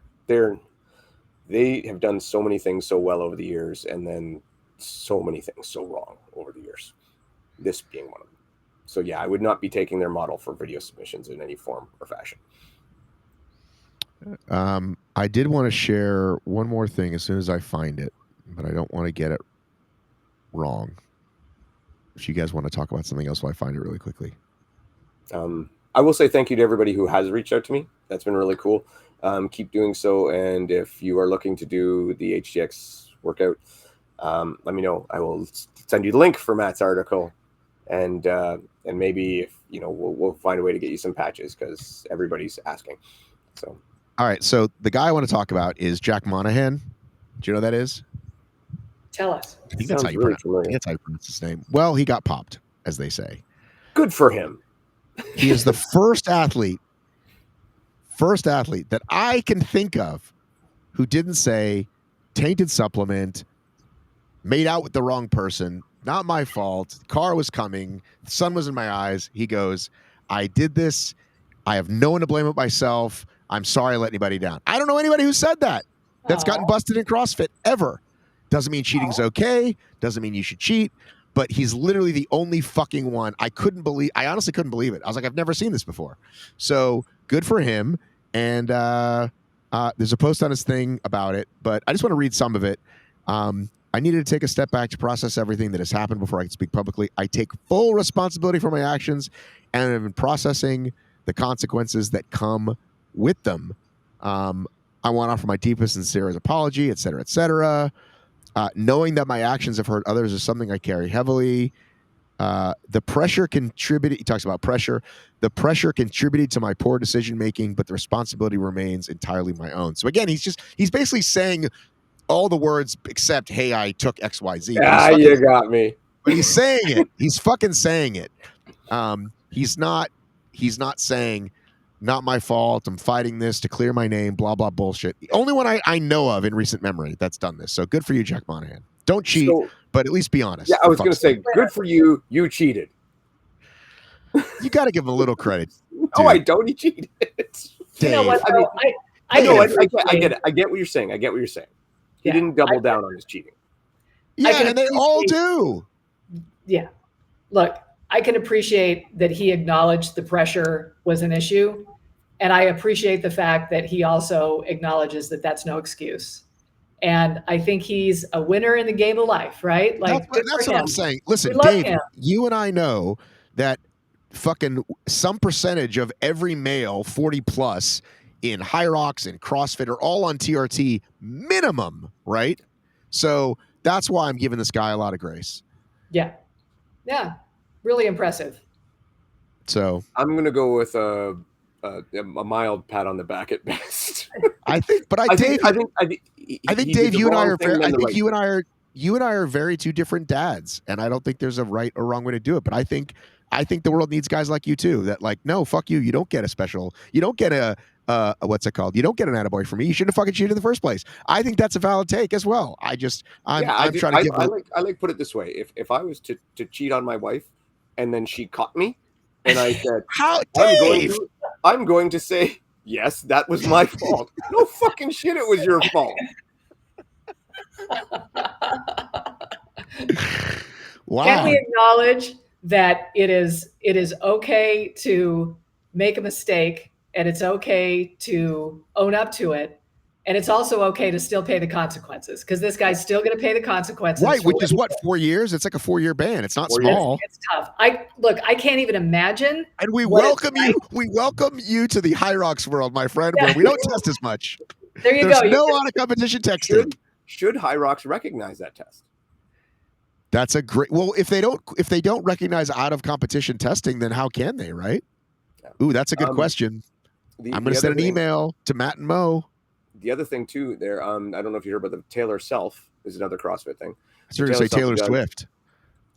have done so many things so well over the years, and then so many things so wrong over the years. This being one of them. So yeah, I would not be taking their model for video submissions in any form or fashion.
I did want to share one more thing as soon as I find it, but I don't want to get it wrong. If you guys want to talk about something else while I find it really quickly.
I will say thank you to everybody who has reached out to me. That's been really cool. Keep doing so. And if you are looking to do the HTX workout, let me know. I will send you the link for Matt's article. And maybe if we'll find a way to get you some patches because everybody's asking. So,
all right. So the guy I want to talk about is Jack Monahan. Do you know who that is?
Tell us.
I think that's how you pronounce his name. Well, he got popped, as they say.
Good for him.
He is the first athlete that I can think of who didn't say tainted supplement, made out with the wrong person, not my fault, car was coming, the sun was in my eyes. He goes, I did this. I have no one to blame but myself. I'm sorry I let anybody down. I don't know anybody who said that. That's gotten busted in CrossFit ever. Doesn't mean cheating's okay. Doesn't mean you should cheat. But he's literally the only fucking one. I honestly couldn't believe it. I was like, I've never seen this before. So good for him. And there's a post on his thing about it, but I just want to read some of it. I needed to take a step back to process everything that has happened before I could speak publicly. I take full responsibility for my actions and have been processing the consequences that come with them. I want to offer my deepest and sincerest apology, et cetera, et cetera. Knowing that my actions have hurt others is something I carry heavily. The pressure contributed, he talks about pressure. The pressure contributed to my poor decision-making, but the responsibility remains entirely my own. So again, he's basically saying all the words except, hey, I took X, Y, Z.
Yeah, you got me.
But he's saying it. He's fucking saying it. He's not saying, not my fault, I'm fighting this to clear my name, blah, blah, bullshit. The only one I know of in recent memory that's done this. So good for you, Jack Monahan. Don't cheat, but at least be honest.
Yeah, I was going to say, good for you. You cheated.
You got to give him a little credit.
No, I don't. He cheated.
You know what?
I get it. I get what you're saying. He didn't double down on his cheating.
Yeah, and they all do.
Yeah. Look, I can appreciate that he acknowledged the pressure was an issue. And I appreciate the fact that he also acknowledges that that's no excuse. And I think he's a winner in the game of life, right? Like
that's what I'm saying. Listen, Dave, you and I know that fucking some percentage of every male 40 plus in HYROX and CrossFit are all on TRT minimum, right? So that's why I'm giving this guy a lot of grace.
Yeah. Yeah. Really impressive.
So
I'm gonna go with a mild pat on the back at best.
I think, but
I think
Dave, you and I are very, I think
right.
you and I are very two different dads, and I don't think there's a right or wrong way to do it. But I think the world needs guys like you too. That like, no, fuck you. You don't get a special. You don't get a what's it called? You don't get an attaboy from me. You shouldn't have fucking cheated in the first place. I think that's a valid take as well. I'm trying to give.
I like put it this way: if I was to cheat on my wife, and then she caught me, and I said,
"How, Dave?
I'm going to say." Yes, that was my fault. No fucking shit, it was your fault.
Wow.
Can we acknowledge that it is okay to make a mistake, and it's okay to own up to it, and it's also okay to still pay the consequences, because this guy's still going to pay the consequences.
Right, which is what, 4 years? It's like a 4-year ban. It's not small.
It's tough. I can't even imagine.
And we welcome you. We welcome you to the HYROX world, my friend, where we don't test as much.
There you
There's
go.
no out of competition texting.
Should HYROX recognize that test?
That's a great. Well, if they don't recognize out of competition testing, then how can they? Right? Yeah. Ooh, that's a good question. I'm going to send an email to Matt and Mo.
The other thing too, there. I don't know if you heard about the Taylor Self is another CrossFit thing.
I was going to say Taylor Swift.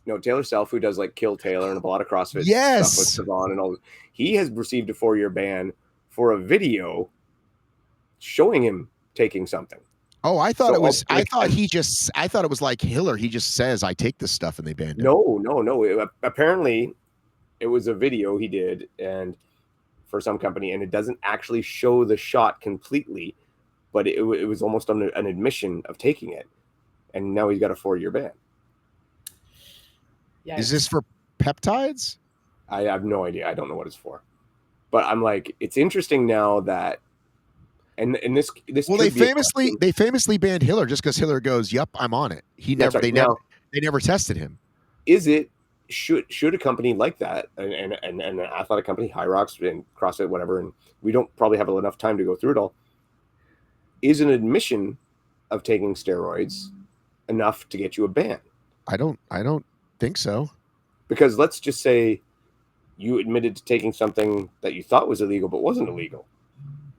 No, Taylor Self, who does like Kill Taylor and a lot of CrossFit
yes.
stuff with Savon and all. He has received a 4-year ban for a video showing him taking something.
Oh, I thought I thought it was like Hiller. He just says, "I take this stuff," and they banned it.
No. Apparently, it was a video he did, and for some company, and it doesn't actually show the shot completely, but it was almost an admission of taking it, and now he's got a 4-year ban.
Yikes.
Is this for peptides?
I have no idea. I don't know what it's for, but I'm like, it's interesting now that. And this
well, they famously banned Hiller just because Hiller goes, "Yep, I'm on it." They never tested him.
Is it should a company like that and an athletic company, HYROX and CrossFit, whatever, and we don't probably have enough time to go through it all, is an admission of taking steroids enough to get you a ban?
I don't think so.
Because let's just say you admitted to taking something that you thought was illegal but wasn't illegal.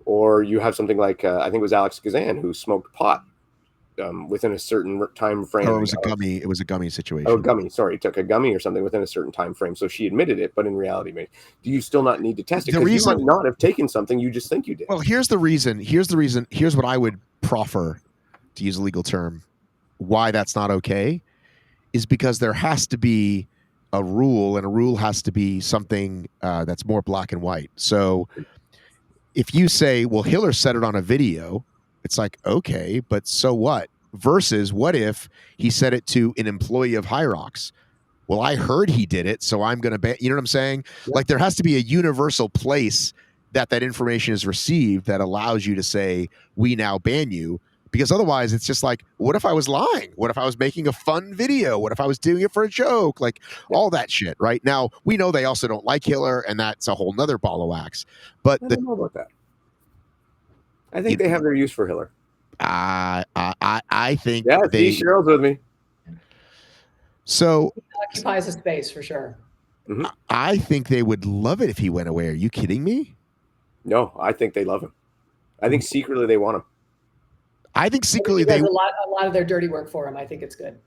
Or you have something like I think it was Alex Kazan who smoked pot within a certain time frame.
Or it was a gummy. It was a gummy situation.
Oh, gummy. Sorry, took a gummy or something within a certain time frame. So she admitted it, but in reality, do you still not need to test it? Because you might not have taken something you just think you did.
Well, here's the reason. Here's what I would proffer, to use a legal term, why that's not okay, is because there has to be a rule, and a rule has to be something that's more black and white. So if you say, well, Hiller said it on a video, it's like, okay, but so what? Versus what if he said it to an employee of HYROX? Well, I heard he did it, so I'm going to ban. You know what I'm saying? Yeah. Like there has to be a universal place that information is received that allows you to say, we now ban you. Because otherwise it's just like, what if I was lying? What if I was making a fun video? What if I was doing it for a joke? Like all that shit, right? Now, we know they also don't like Hiller, and that's a whole nother ball of wax. But
I don't know about that. I think they have their use for Hiller.
I think
Cheryl's with me.
So
he occupies a space for sure.
Mm-hmm.
I think they would love it if he went away. Are you kidding me?
No, I think they love him. I think secretly they want him.
I think secretly
they a lot of their dirty work for him. I think it's good.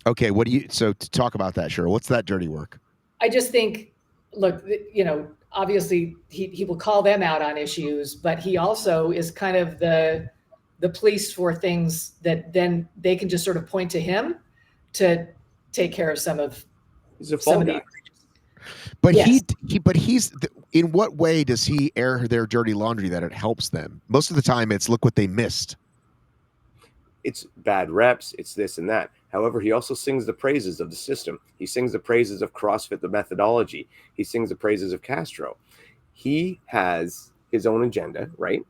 Okay, so to talk about that, Cheryl, what's that dirty work?
I just think, look, obviously he will call them out on issues, but he also is kind of the police for things that then they can just sort of point to him to take care of some of.
He's a fall guy.
But yes. he's in what way does he air their dirty laundry that it helps them? Most of the time it's look what they missed.
It's bad reps, it's this and that. However, he also sings the praises of the system. He sings the praises of CrossFit, the methodology. He sings the praises of Castro. He has his own agenda, right?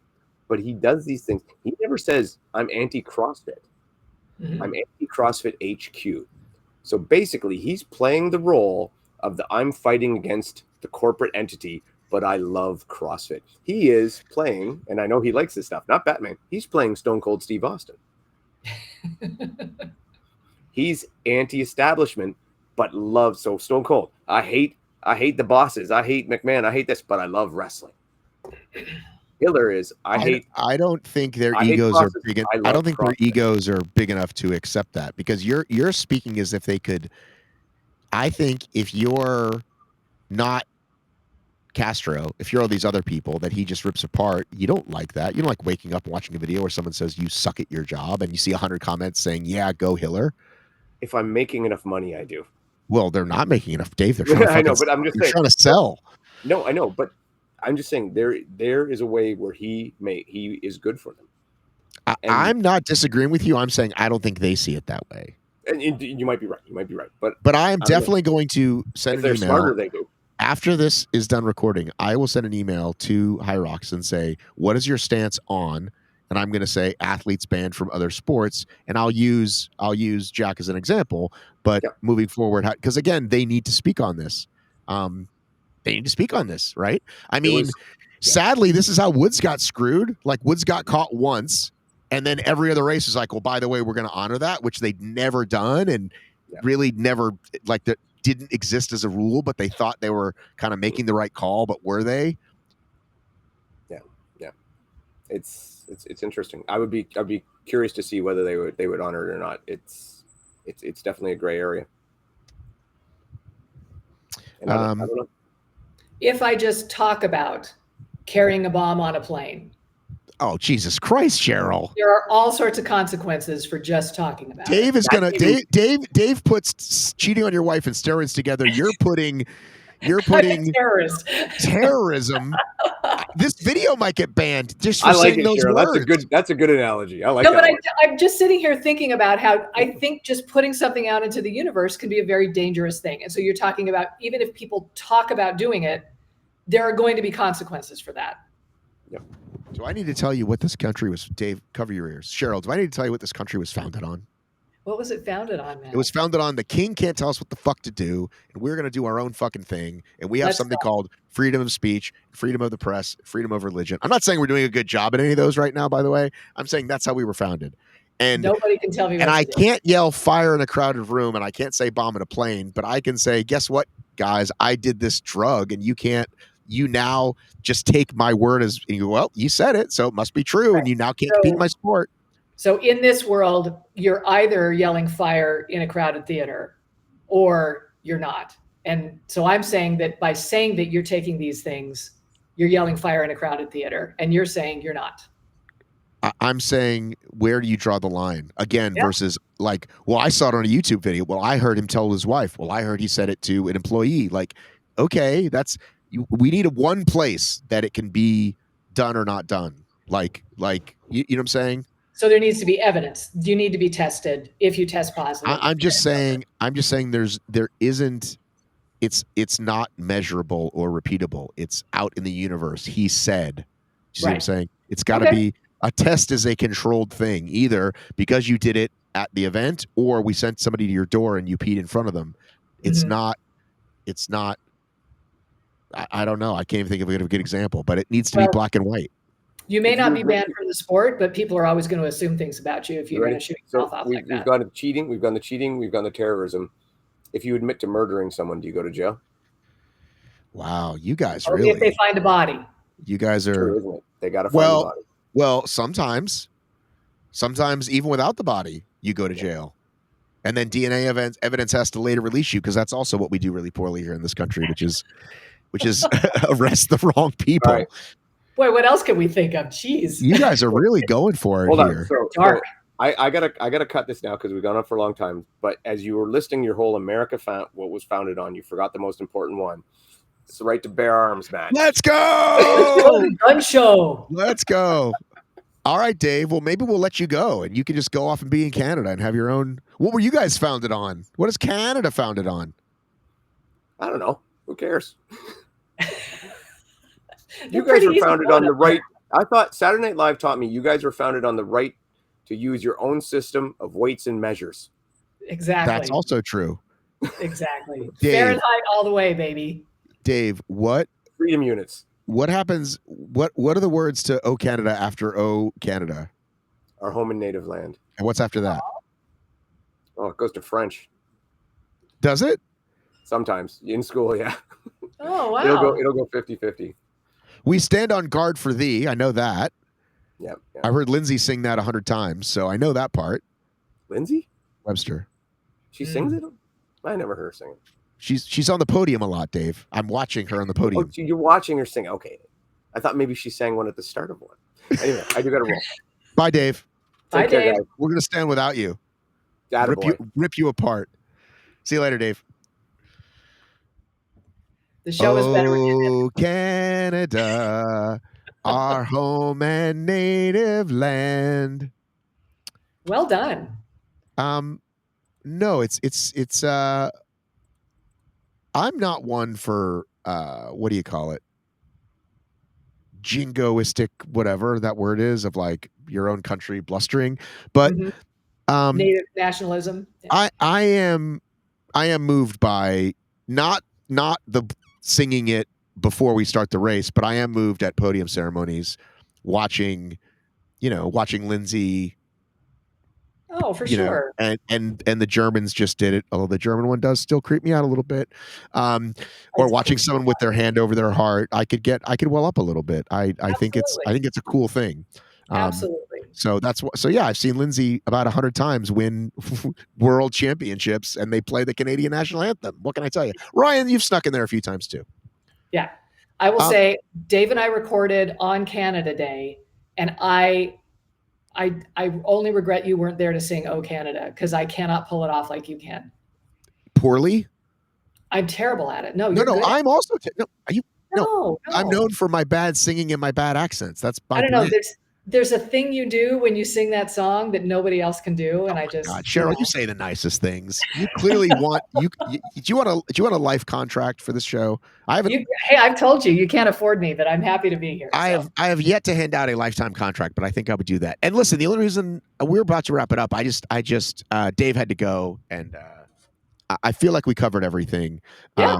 But he does these things. He never says, I'm anti-CrossFit. Mm-hmm. I'm anti-CrossFit HQ. So basically, he's playing the role of the I'm fighting against the corporate entity, but I love CrossFit. He is playing, and I know he likes this stuff, not Batman. He's playing Stone Cold Steve Austin. He's anti-establishment, but loves so Stone Cold. I hate the bosses. I hate McMahon. I hate this, but I love wrestling. Hitler is
I don't think their
I hate
egos are
bosses.
big.
I
I
love
don't think their
CrossFit.
egos are big enough to accept that, because you're speaking as if they could. I think if you're not Castro, if you're all these other people that he just rips apart, you don't like that. You don't like waking up and watching a video where someone says you suck at your job and you see 100 comments saying, "Yeah, go Hitler."
If I'm making enough money, I do.
Well, they're not making enough, Dave. They're trying to
I know, but I'm just saying,
trying to sell.
No, I know, but I'm just saying there is a way where he is good for them.
I'm not disagreeing with you. I'm saying I don't think they see it that way.
And you might be right. You might be right. But
I am definitely going to send
if
an
they're
email.
smarter, they do.
After this is done recording, I will send an email to HYROX and say, what is your stance on? And I'm going to say athletes banned from other sports. And I'll use Jack as an example, but moving forward, because again, they need to speak on this. They need to speak on this, right? I mean, sadly, this is how Woods got screwed. Like, Woods got caught once, and then every other race is like, well, by the way, we're going to honor that, which they'd never done, and really never, like, that didn't exist as a rule, but they thought they were kind of making the right call, but were they?
Yeah. It's interesting. I'd be curious to see whether they would honor it or not. It's definitely a gray area. And I don't know.
If I just talk about carrying a bomb on a plane.
Oh, Jesus Christ, Cheryl.
There are all sorts of consequences for just talking about
Dave
it.
is going to Dave puts cheating on your wife and steroids together. You're putting terrorism. This video might get banned just for saying those
Cheryl.
words.
That's a good analogy. I like
that.
No, but
I'm just sitting here thinking about how I think just putting something out into the universe can be a very dangerous thing. And so you're talking about, even if people talk about doing it, there are going to be consequences for that.
Yep.
Do I need to tell you what this country was? Dave, cover your ears. Cheryl, do I need to tell you what this country was founded on?
What was it founded on, man?
It was founded on the king can't tell us what the fuck to do, and we're going to do our own fucking thing. And we have something called freedom of speech, freedom of the press, freedom of religion. I'm not saying we're doing a good job at any of those right now, by the way. I'm saying that's how we were founded. And
nobody can tell me.
And I can't yell fire in a crowded room, and I can't say bomb in a plane, but I can say, guess what, guys? I did this drug, and you can't. You now just take my word as, and you go, well, you said it, so it must be true, right. And you now can't compete in my sport.
So in this world, you're either yelling fire in a crowded theater or you're not. And so I'm saying that by saying that you're taking these things, you're yelling fire in a crowded theater, and you're saying you're not.
I'm saying, where do you draw the line again? Versus like, well, I saw it on a YouTube video. Well, I heard him tell his wife. Well, I heard he said it to an employee. Like, okay, we need one place that it can be done or not done. Like you know what I'm saying?
So there needs to be evidence. You need to be tested. If you test positive,
I'm just saying there isn't. It's not measurable or repeatable. It's out in the universe. He said. Do you see what I'm saying? It's got to be. A test is a controlled thing, either because you did it at the event or we sent somebody to your door and you peed in front of them. It's not. I don't know. I can't even think of a good example, but it needs to be black and white.
You may not be banned from the sport, but people are always going to assume things about you if you're going to shoot yourself off like that.
We've gone to cheating. We've gone to cheating. We've gone to terrorism. If you admit to murdering someone, do you go to jail?
Wow, you guys
Only
really.
if they find a body.
You guys are.
True, isn't it? They got to find a body.
Well, sometimes even without the body, you go to jail. And then DNA evidence has to later release you, because that's also what we do really poorly here in this country, which is arrest the wrong people.
Right.
Boy, what else can we think of? Jeez.
You guys are really going for it here.
So, dark. I gotta cut this now because we've gone on for a long time. But as you were listing your whole America what was founded on, you forgot the most important one. It's the right to bear arms, Matt.
Let's go!
Gun show.
Let's go. All right, Dave. Well, maybe we'll let you go, and you can just go off and be in Canada and have your own. What were you guys founded on? What is Canada founded on?
I don't know. Who cares? You guys were founded on the right. I thought Saturday Night Live taught me you guys were founded on the right to use your own system of weights and measures.
Exactly.
That's also true.
Exactly.
Dave.
Fahrenheit all the way, baby.
Dave, what
Freedom units.
happens? What are the words to "O Canada" after "O Canada"?
Our home and native land.
And what's after that?
Oh, it goes to French.
Does it?
Sometimes in school, yeah.
Oh, wow.
It'll go 50-50.
We stand on guard for thee. I know that.
Yeah.
I've heard Lindsay sing that 100 times, so I know that part.
Lindsay
Webster.
She sings it. I never heard her sing it.
She's on the podium a lot, Dave. I'm watching her on the podium.
Oh, you're watching her sing. Okay, I thought maybe she sang one at the start of one. Anyway, I do got to roll.
Bye, Dave.
Bye, Dave.
Guys.
We're gonna stand without you. Rip you apart. See you later, Dave.
The show is better.
Oh, Canada, our home and native land.
Well done.
No, it's I'm not one for what do you call it? Jingoistic, whatever that word is, of like your own country blustering. But
native nationalism.
Yeah. I am moved by not the singing it before we start the race, but I am moved at podium ceremonies watching Lindsay.
Oh, for sure.
And the Germans just did it, although the German one does still creep me out a little bit. Or watching someone with their hand over their heart, I could well up a little bit. I think it's a cool thing.
Absolutely.
So that's what. So yeah, I've seen Lindsay about 100 times win world championships, and they play the Canadian national anthem. What can I tell you, Ryan? You've snuck in there a few times too.
Yeah, I will say, Dave and I recorded on Canada Day, and I only regret you weren't there to sing "Oh Canada" because I cannot pull it off like you can.
Poorly.
I'm terrible at it. No.
I'm also. Are you?
No.
I'm known for my bad singing and my bad accents. That's
I don't know. There's a thing you do when you sing that song that nobody else can do, and
God, Cheryl, you say the nicest things. You clearly want do you want a life contract for this show?
Hey, I've told you you can't afford me, but I'm happy to be here.
I have yet to hand out a lifetime contract, but I think I would do that. And listen, the only reason we're about to wrap it up, I just Dave had to go, and I feel like we covered everything.
Yeah.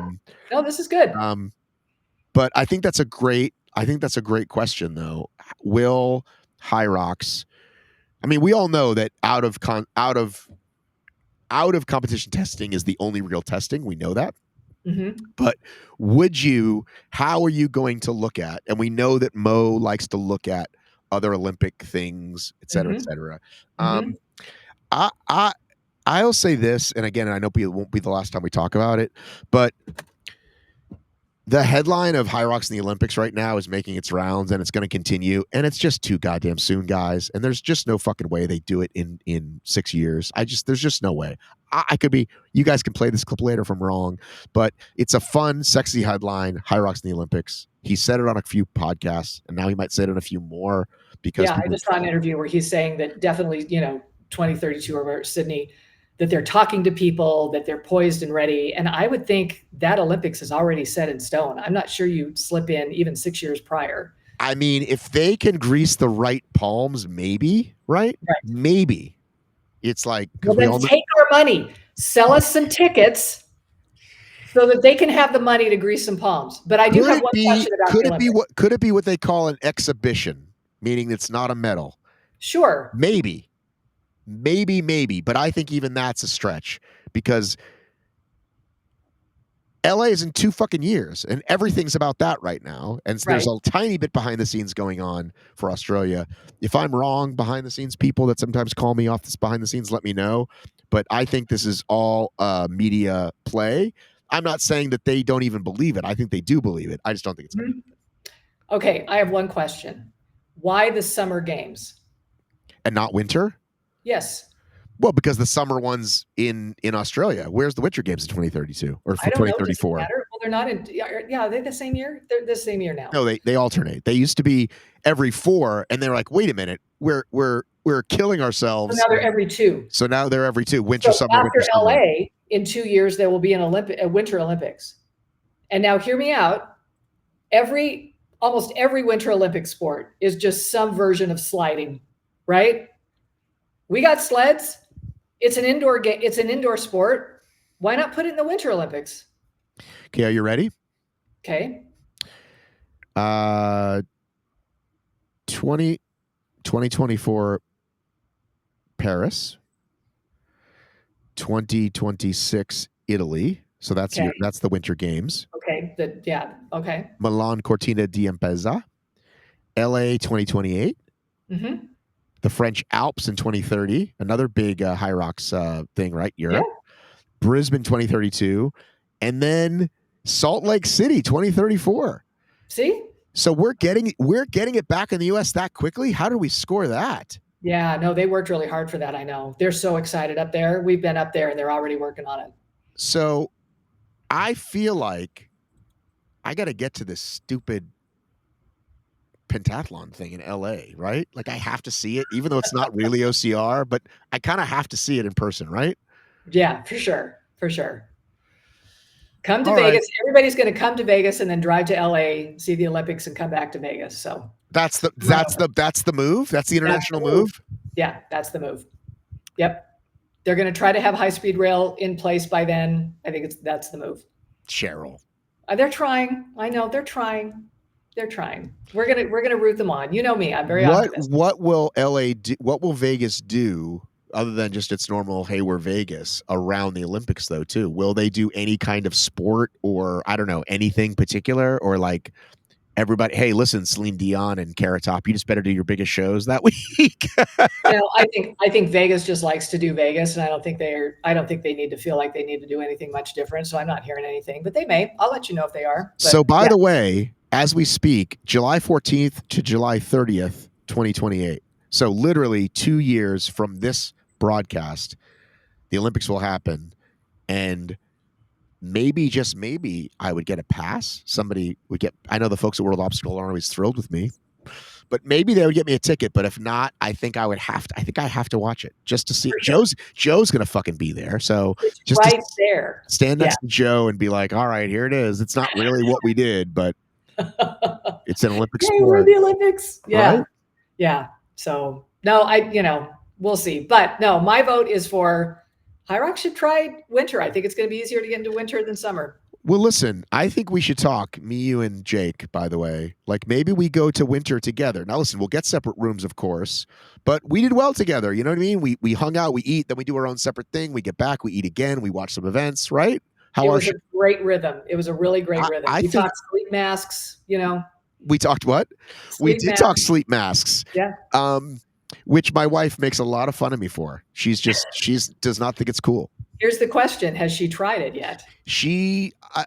No, this is good.
But I think that's a great question, though. Will HYROX? I mean, we all know that out of competition testing is the only real testing. We know that.
Mm-hmm.
But how are you going to look at? And we know that Mo likes to look at other Olympic things, et cetera, et cetera. I'll say this, and again, I know it won't be the last time we talk about it, but the headline of HYROX in the Olympics right now is making its rounds, and it's going to continue. And it's just too goddamn soon, guys. And there's just no fucking way they do it in 6 years. There's just no way. I could be. You guys can play this clip later if I'm wrong, but it's a fun, sexy headline. HYROX in the Olympics. He said it on a few podcasts, and now he might say it on a few more. Because
I just saw an interview where he's saying that definitely, 2032 or Sydney, that they're talking to people, that they're poised and ready. And I would think that Olympics is already set in stone. I'm not sure you slip in even 6 years prior.
I mean, if they can grease the right palms, maybe, right? Maybe. It's like,
take our money, sell us some tickets so that they can have the money to grease some palms. But I do have one question about the Olympics.
Could it be what they call an exhibition, meaning it's not a medal?
Sure.
Maybe, but I think even that's a stretch because LA is in 2 fucking years and everything's about that right now. And so there's a tiny bit behind the scenes going on for Australia. If I'm wrong behind the scenes, people that sometimes call me off this behind the scenes, let me know. But I think this is all media play. I'm not saying that they don't even believe it. I think they do believe it. I just don't think it's going to happen.
Okay. I have one question. Why the summer games?
And not winter?
Yes.
Well, because the summer one's in Australia. Where's the winter games in 2032 or for 2034?
Well, they're not in. Yeah, are they the same year? They're the same year now.
No, they alternate. They used to be every 4, and they're like, wait a minute, we're killing ourselves.
So now they're every 2.
So now they're every 2. Winter, summer,
after
winter, summer.
LA, in 2 years there will be a Winter Olympics. And now hear me out. Almost every Winter Olympic sport is just some version of sliding, right? We got sleds. It's an indoor game. It's an indoor sport. Why not put it in the Winter Olympics?
Okay, are you ready?
Okay.
2024 Paris, 2026 Italy. So that's
Okay.
that's the Winter Games.
Okay. Okay.
Milan Cortina d'Ampezza, LA 2028,
Mm-hmm.
the French Alps in 2030, another big HYROX thing, right?
Yeah.
Europe. Brisbane 2032, and then Salt Lake City 2034.
See?
So we're getting it back in the US that quickly. How did we score that?
Yeah, no, they worked really hard for that. I know. They're so excited up there. We've been up there and they're already working on it.
So I feel like I got to get to this stupid pentathlon thing in LA, right? Like I have to see it, even though it's not really OCR, but I kind of have to see it in person, right?
Yeah, for sure. For sure. Come to
All
Vegas.
right.
Everybody's going to come to Vegas and then drive to LA, see the Olympics, and come back to Vegas. So
That's the
Right.
that's the move. That's the international move.
yeah, that's the move. Yep. They're going to try to have high speed rail in place by then. I think that's the move.
Cheryl.
They're trying. I know they're trying. They're trying. We're gonna root them on. You know me. I'm very optimistic.
What will LA do? What will Vegas do other than just its normal, hey, we're Vegas around the Olympics though too? Will they do any kind of sport or I don't know, anything particular or like everybody, hey, listen, Celine Dion and Carrot Top, you just better do your biggest shows that week.
I think Vegas just likes to do Vegas, and I don't think they need to feel like they need to do anything much different. So I'm not hearing anything, but they may. I'll let you know if they are. But,
so by the way, as we speak, July 14th to July 30th, 2028. So literally 2 years from this broadcast, the Olympics will happen, and maybe just maybe I would get a pass. Somebody would get. I know the folks at World Obstacle aren't always thrilled with me, but maybe they would get me a ticket. But if not, I think I would have to. I think I have to watch it just to see. Joe's gonna fucking be there, so
it's
just
right there.
stand next to Joe and be like, "All right, here it is." It's not really what we did, but it's an Olympic
Hey,
sport.
we're the Olympics. Yeah,
right?
yeah. So no, we'll see. But no, my vote is for HYROX should try winter. I think it's going to be easier to get into winter than summer.
Well, listen, I think we should talk, me, you, and Jake, by the way. Like maybe we go to winter together. Now, listen, we'll get separate rooms, of course, but we did well together. You know what I mean? We hung out, we eat, then we do our own separate thing. We get back, we eat again, we watch some events, right?
It was a great rhythm. It was a really great rhythm. We talked sleep masks,
We talked what? We did talk sleep masks.
Yeah.
Which my wife makes a lot of fun of me for. She does not think it's cool.
Here's the question: has she tried it yet?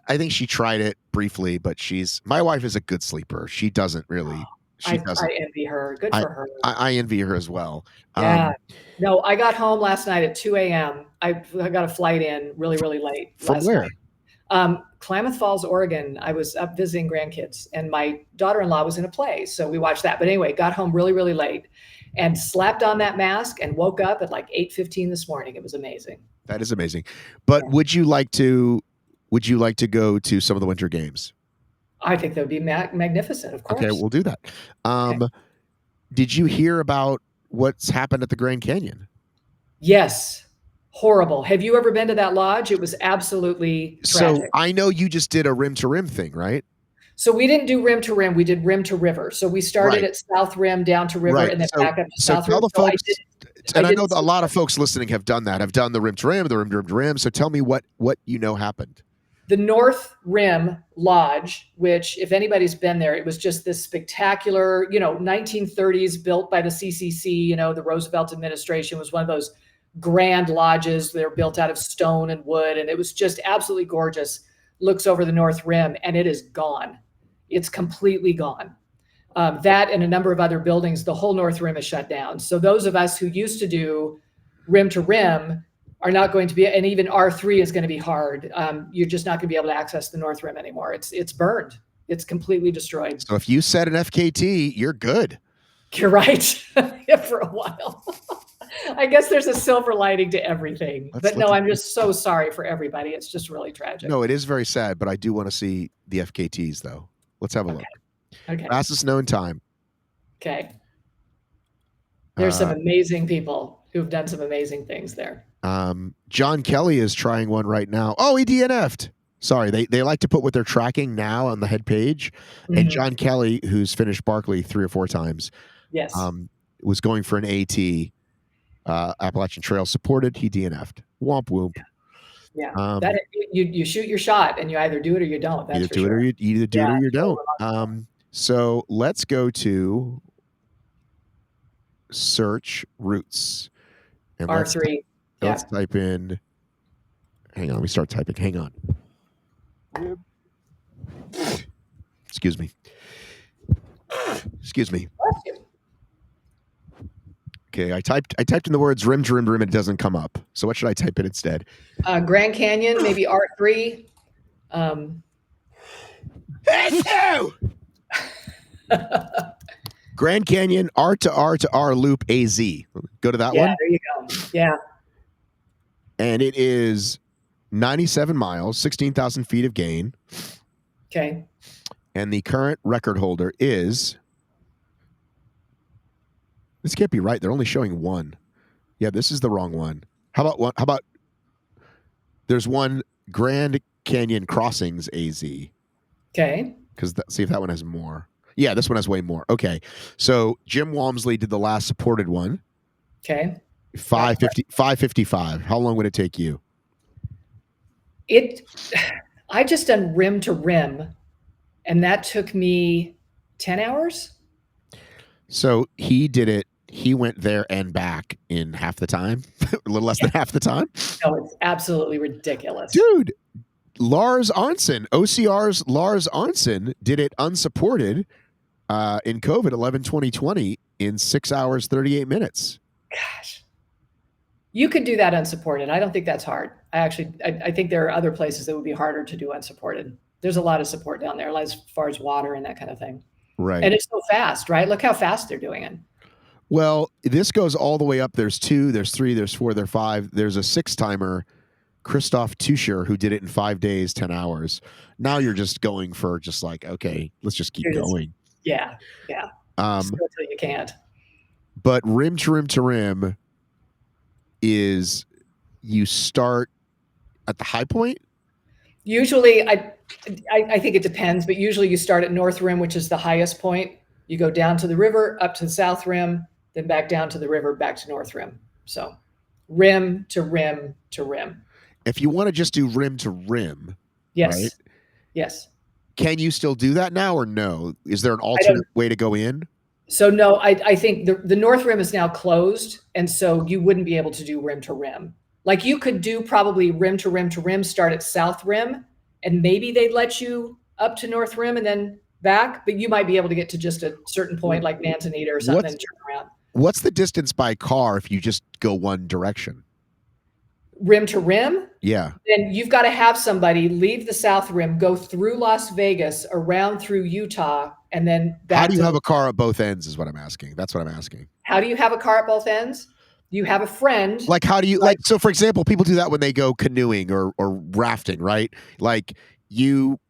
I think she tried it briefly, but my wife is a good sleeper. She doesn't really.
I envy her. Good for her.
I envy her as well.
Yeah. No, I got home last night at 2 a.m. I got a flight in really, really late.
From where?
Klamath Falls, Oregon. I was up visiting grandkids, and my daughter-in-law was in a play, so we watched that. But anyway, got home really, really late, and slapped on that mask, and woke up at like 8:15 this morning. It was amazing.
That is amazing. But would you like to go to some of the Winter Games?
I think that would be magnificent. Of course.
Okay, we'll do that. Okay. Did you hear about what's happened at the Grand Canyon?
Yes. Horrible. Have you ever been to that lodge? It was absolutely tragic.
So I know you just did a rim to rim thing, right?
So we didn't do rim to rim. We did rim to river. So we started at South Rim, down to river, and then back up to South Rim.
The folks, I know a lot of folks listening have done that. Have done the rim to rim, the rim to rim. So tell me what happened.
The North Rim Lodge, which if anybody's been there, it was just this spectacular, 1930s built by the CCC, the Roosevelt administration was one of those grand lodges. They're built out of stone and wood, and it was just absolutely gorgeous. Looks over the North Rim, and it is gone. It's completely gone. That and a number of other buildings, the whole North Rim is shut down. So those of us who used to do rim to rim are not going to be, and even R3 is going to be hard. You're just not going to be able to access the North Rim anymore. It's burned. It's completely destroyed.
So if you set an FKT, you're good.
You're right. For a while. I guess there's a silver lining to everything. I'm just so sorry for everybody. It's just really tragic.
No, it is very sad, but I do want to see the FKTs, though. Let's have a look.
Okay.
Fastest known time.
Okay. There's some amazing people who've done some amazing things there.
John Kelly is trying one right now. Oh, he DNF'd. Sorry, they like to put what they're tracking now on the head page. And
Mhm.
John Kelly, who's finished Barkley 3 or 4 times,
Yes.
was going for an AT. Appalachian Trail supported. He DNF'd. Womp whoomp.
Yeah.
Um,
You shoot your shot and you either do it or you don't. That's
either
for
do it
sure.
or you either do it or you
totally
don't. So let's go to search routes. And
R3.
let's type in. Hang on, let me start typing. Hang on. Excuse me. Excuse me.
Bless you.
Okay, I typed in the words rim to rim to rim, and it doesn't come up. So what should I type in instead?
Grand Canyon, maybe R3.
Grand Canyon R to R to R loop AZ. Go to that one.
Yeah, there you go. Yeah.
And it is 97 miles, 16,000 feet of gain.
Okay.
And the current record holder is. This can't be right. They're only showing one. Yeah, this is the wrong one. How about one? How about there's one Grand Canyon Crossings AZ.
Okay.
Because see if that one has more. Yeah, this one has way more. Okay. So Jim Walmsley did the last supported one.
Okay.
555. How long would it take you?
I just done rim to rim, and that took me 10 hours.
So he did it. He went there and back in half the time, a little less than half the time.
No, it's absolutely ridiculous.
Dude, Lars Arnson, OCR's Lars Arnson did it unsupported in COVID 11-2020 in 6 hours, 38 minutes.
Gosh. You could do that unsupported. I don't think that's hard. I think there are other places that would be harder to do unsupported. There's a lot of support down there as far as water and that kind of thing.
Right.
And it's so fast, right? Look how fast they're doing it.
Well, this goes all the way up. There's 2, there's 3, there's 4, there's 5. There's a 6-timer, Christoph Tuscher, who did it in 5 days, 10 hours. Now you're just going for just like, okay, let's just keep going.
Yeah. Just go till you can't.
But rim to rim to rim is you start at the high point?
Usually, I think it depends, but usually you start at North Rim, which is the highest point. You go down to the river, up to the South Rim, then back down to the river, back to North Rim. So rim to rim to rim.
If you want to just do rim to rim,
yes,
right?
Yes.
Can you still do that now or no? Is there an alternate way to go in?
So no, I think the North Rim is now closed, and so you wouldn't be able to do rim to rim. Like you could do probably rim to rim to rim, start at South Rim, and maybe they'd let you up to North Rim and then back, but you might be able to get to just a certain point like Manzanita or something and turn around.
What's the distance by car if you just go one direction?
Rim to rim?
Yeah.
Then you've got to have somebody leave the South Rim, go through Las Vegas, around through Utah, and then back.
How do you have a car at both ends is what I'm asking. That's what I'm asking.
How do you have a car at both ends? You have a friend.
Like how do you so for example, people do that when they go canoeing or rafting, right? Like you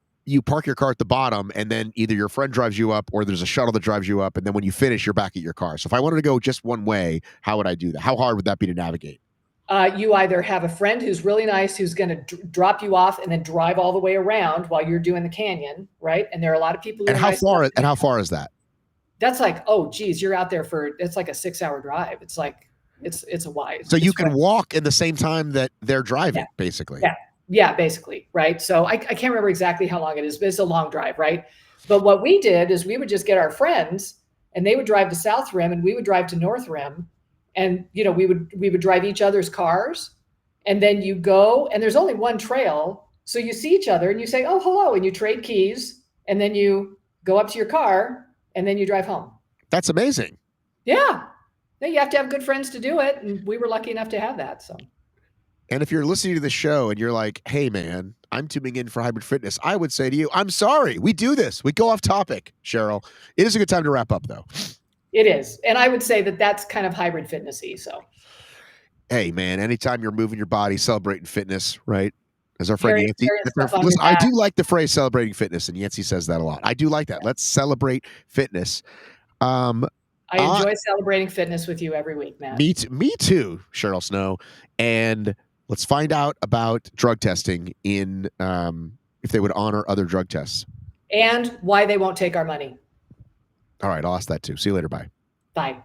park your car at the bottom and then either your friend drives you up or there's a shuttle that drives you up, and then when you finish, you're back at your car. So if I wanted to go just one way, how would I do that? How hard would that be to navigate?
You either have a friend who's really nice, who's going to drop you off and then drive all the way around while you're doing the canyon, right? And there are a lot of people.
And how far is that?
That's like, oh, geez, you're out there it's like a 6-hour drive. It's like, it's a wide.
So you can walk in the same time that they're driving, basically.
Yeah, basically, right? So I can't remember exactly how long it is, but it's a long drive, right? But what we did is we would just get our friends and they would drive to South Rim and we would drive to North Rim. And, we would drive each other's cars, and then you go, and there's only one trail. So you see each other and you say, oh, hello. And you trade keys, and then you go up to your car and then you drive home.
That's amazing.
Yeah. You have to have good friends to do it. And we were lucky enough to have that. So.
And if you're listening to the show and you're like, hey man, I'm tuning in for Hybrid Fitness, I would say to you, I'm sorry. We do this. We go off topic, Cheryl. It is a good time to wrap up though.
It is. And I would say that that's kind of hybrid fitnessy. So,
hey, man, anytime you're moving your body, celebrating fitness, right? As our friend Yancey. Listen, I do like the phrase celebrating fitness, and Yancey says that a lot. I do like that. Let's celebrate fitness.
I enjoy celebrating fitness with you every week, Matt.
Me too, Cheryl Snow. And let's find out about drug testing in if they would honor other drug tests.
And why they won't take our money.
All right, I'll ask that too. See you later. Bye.
Bye.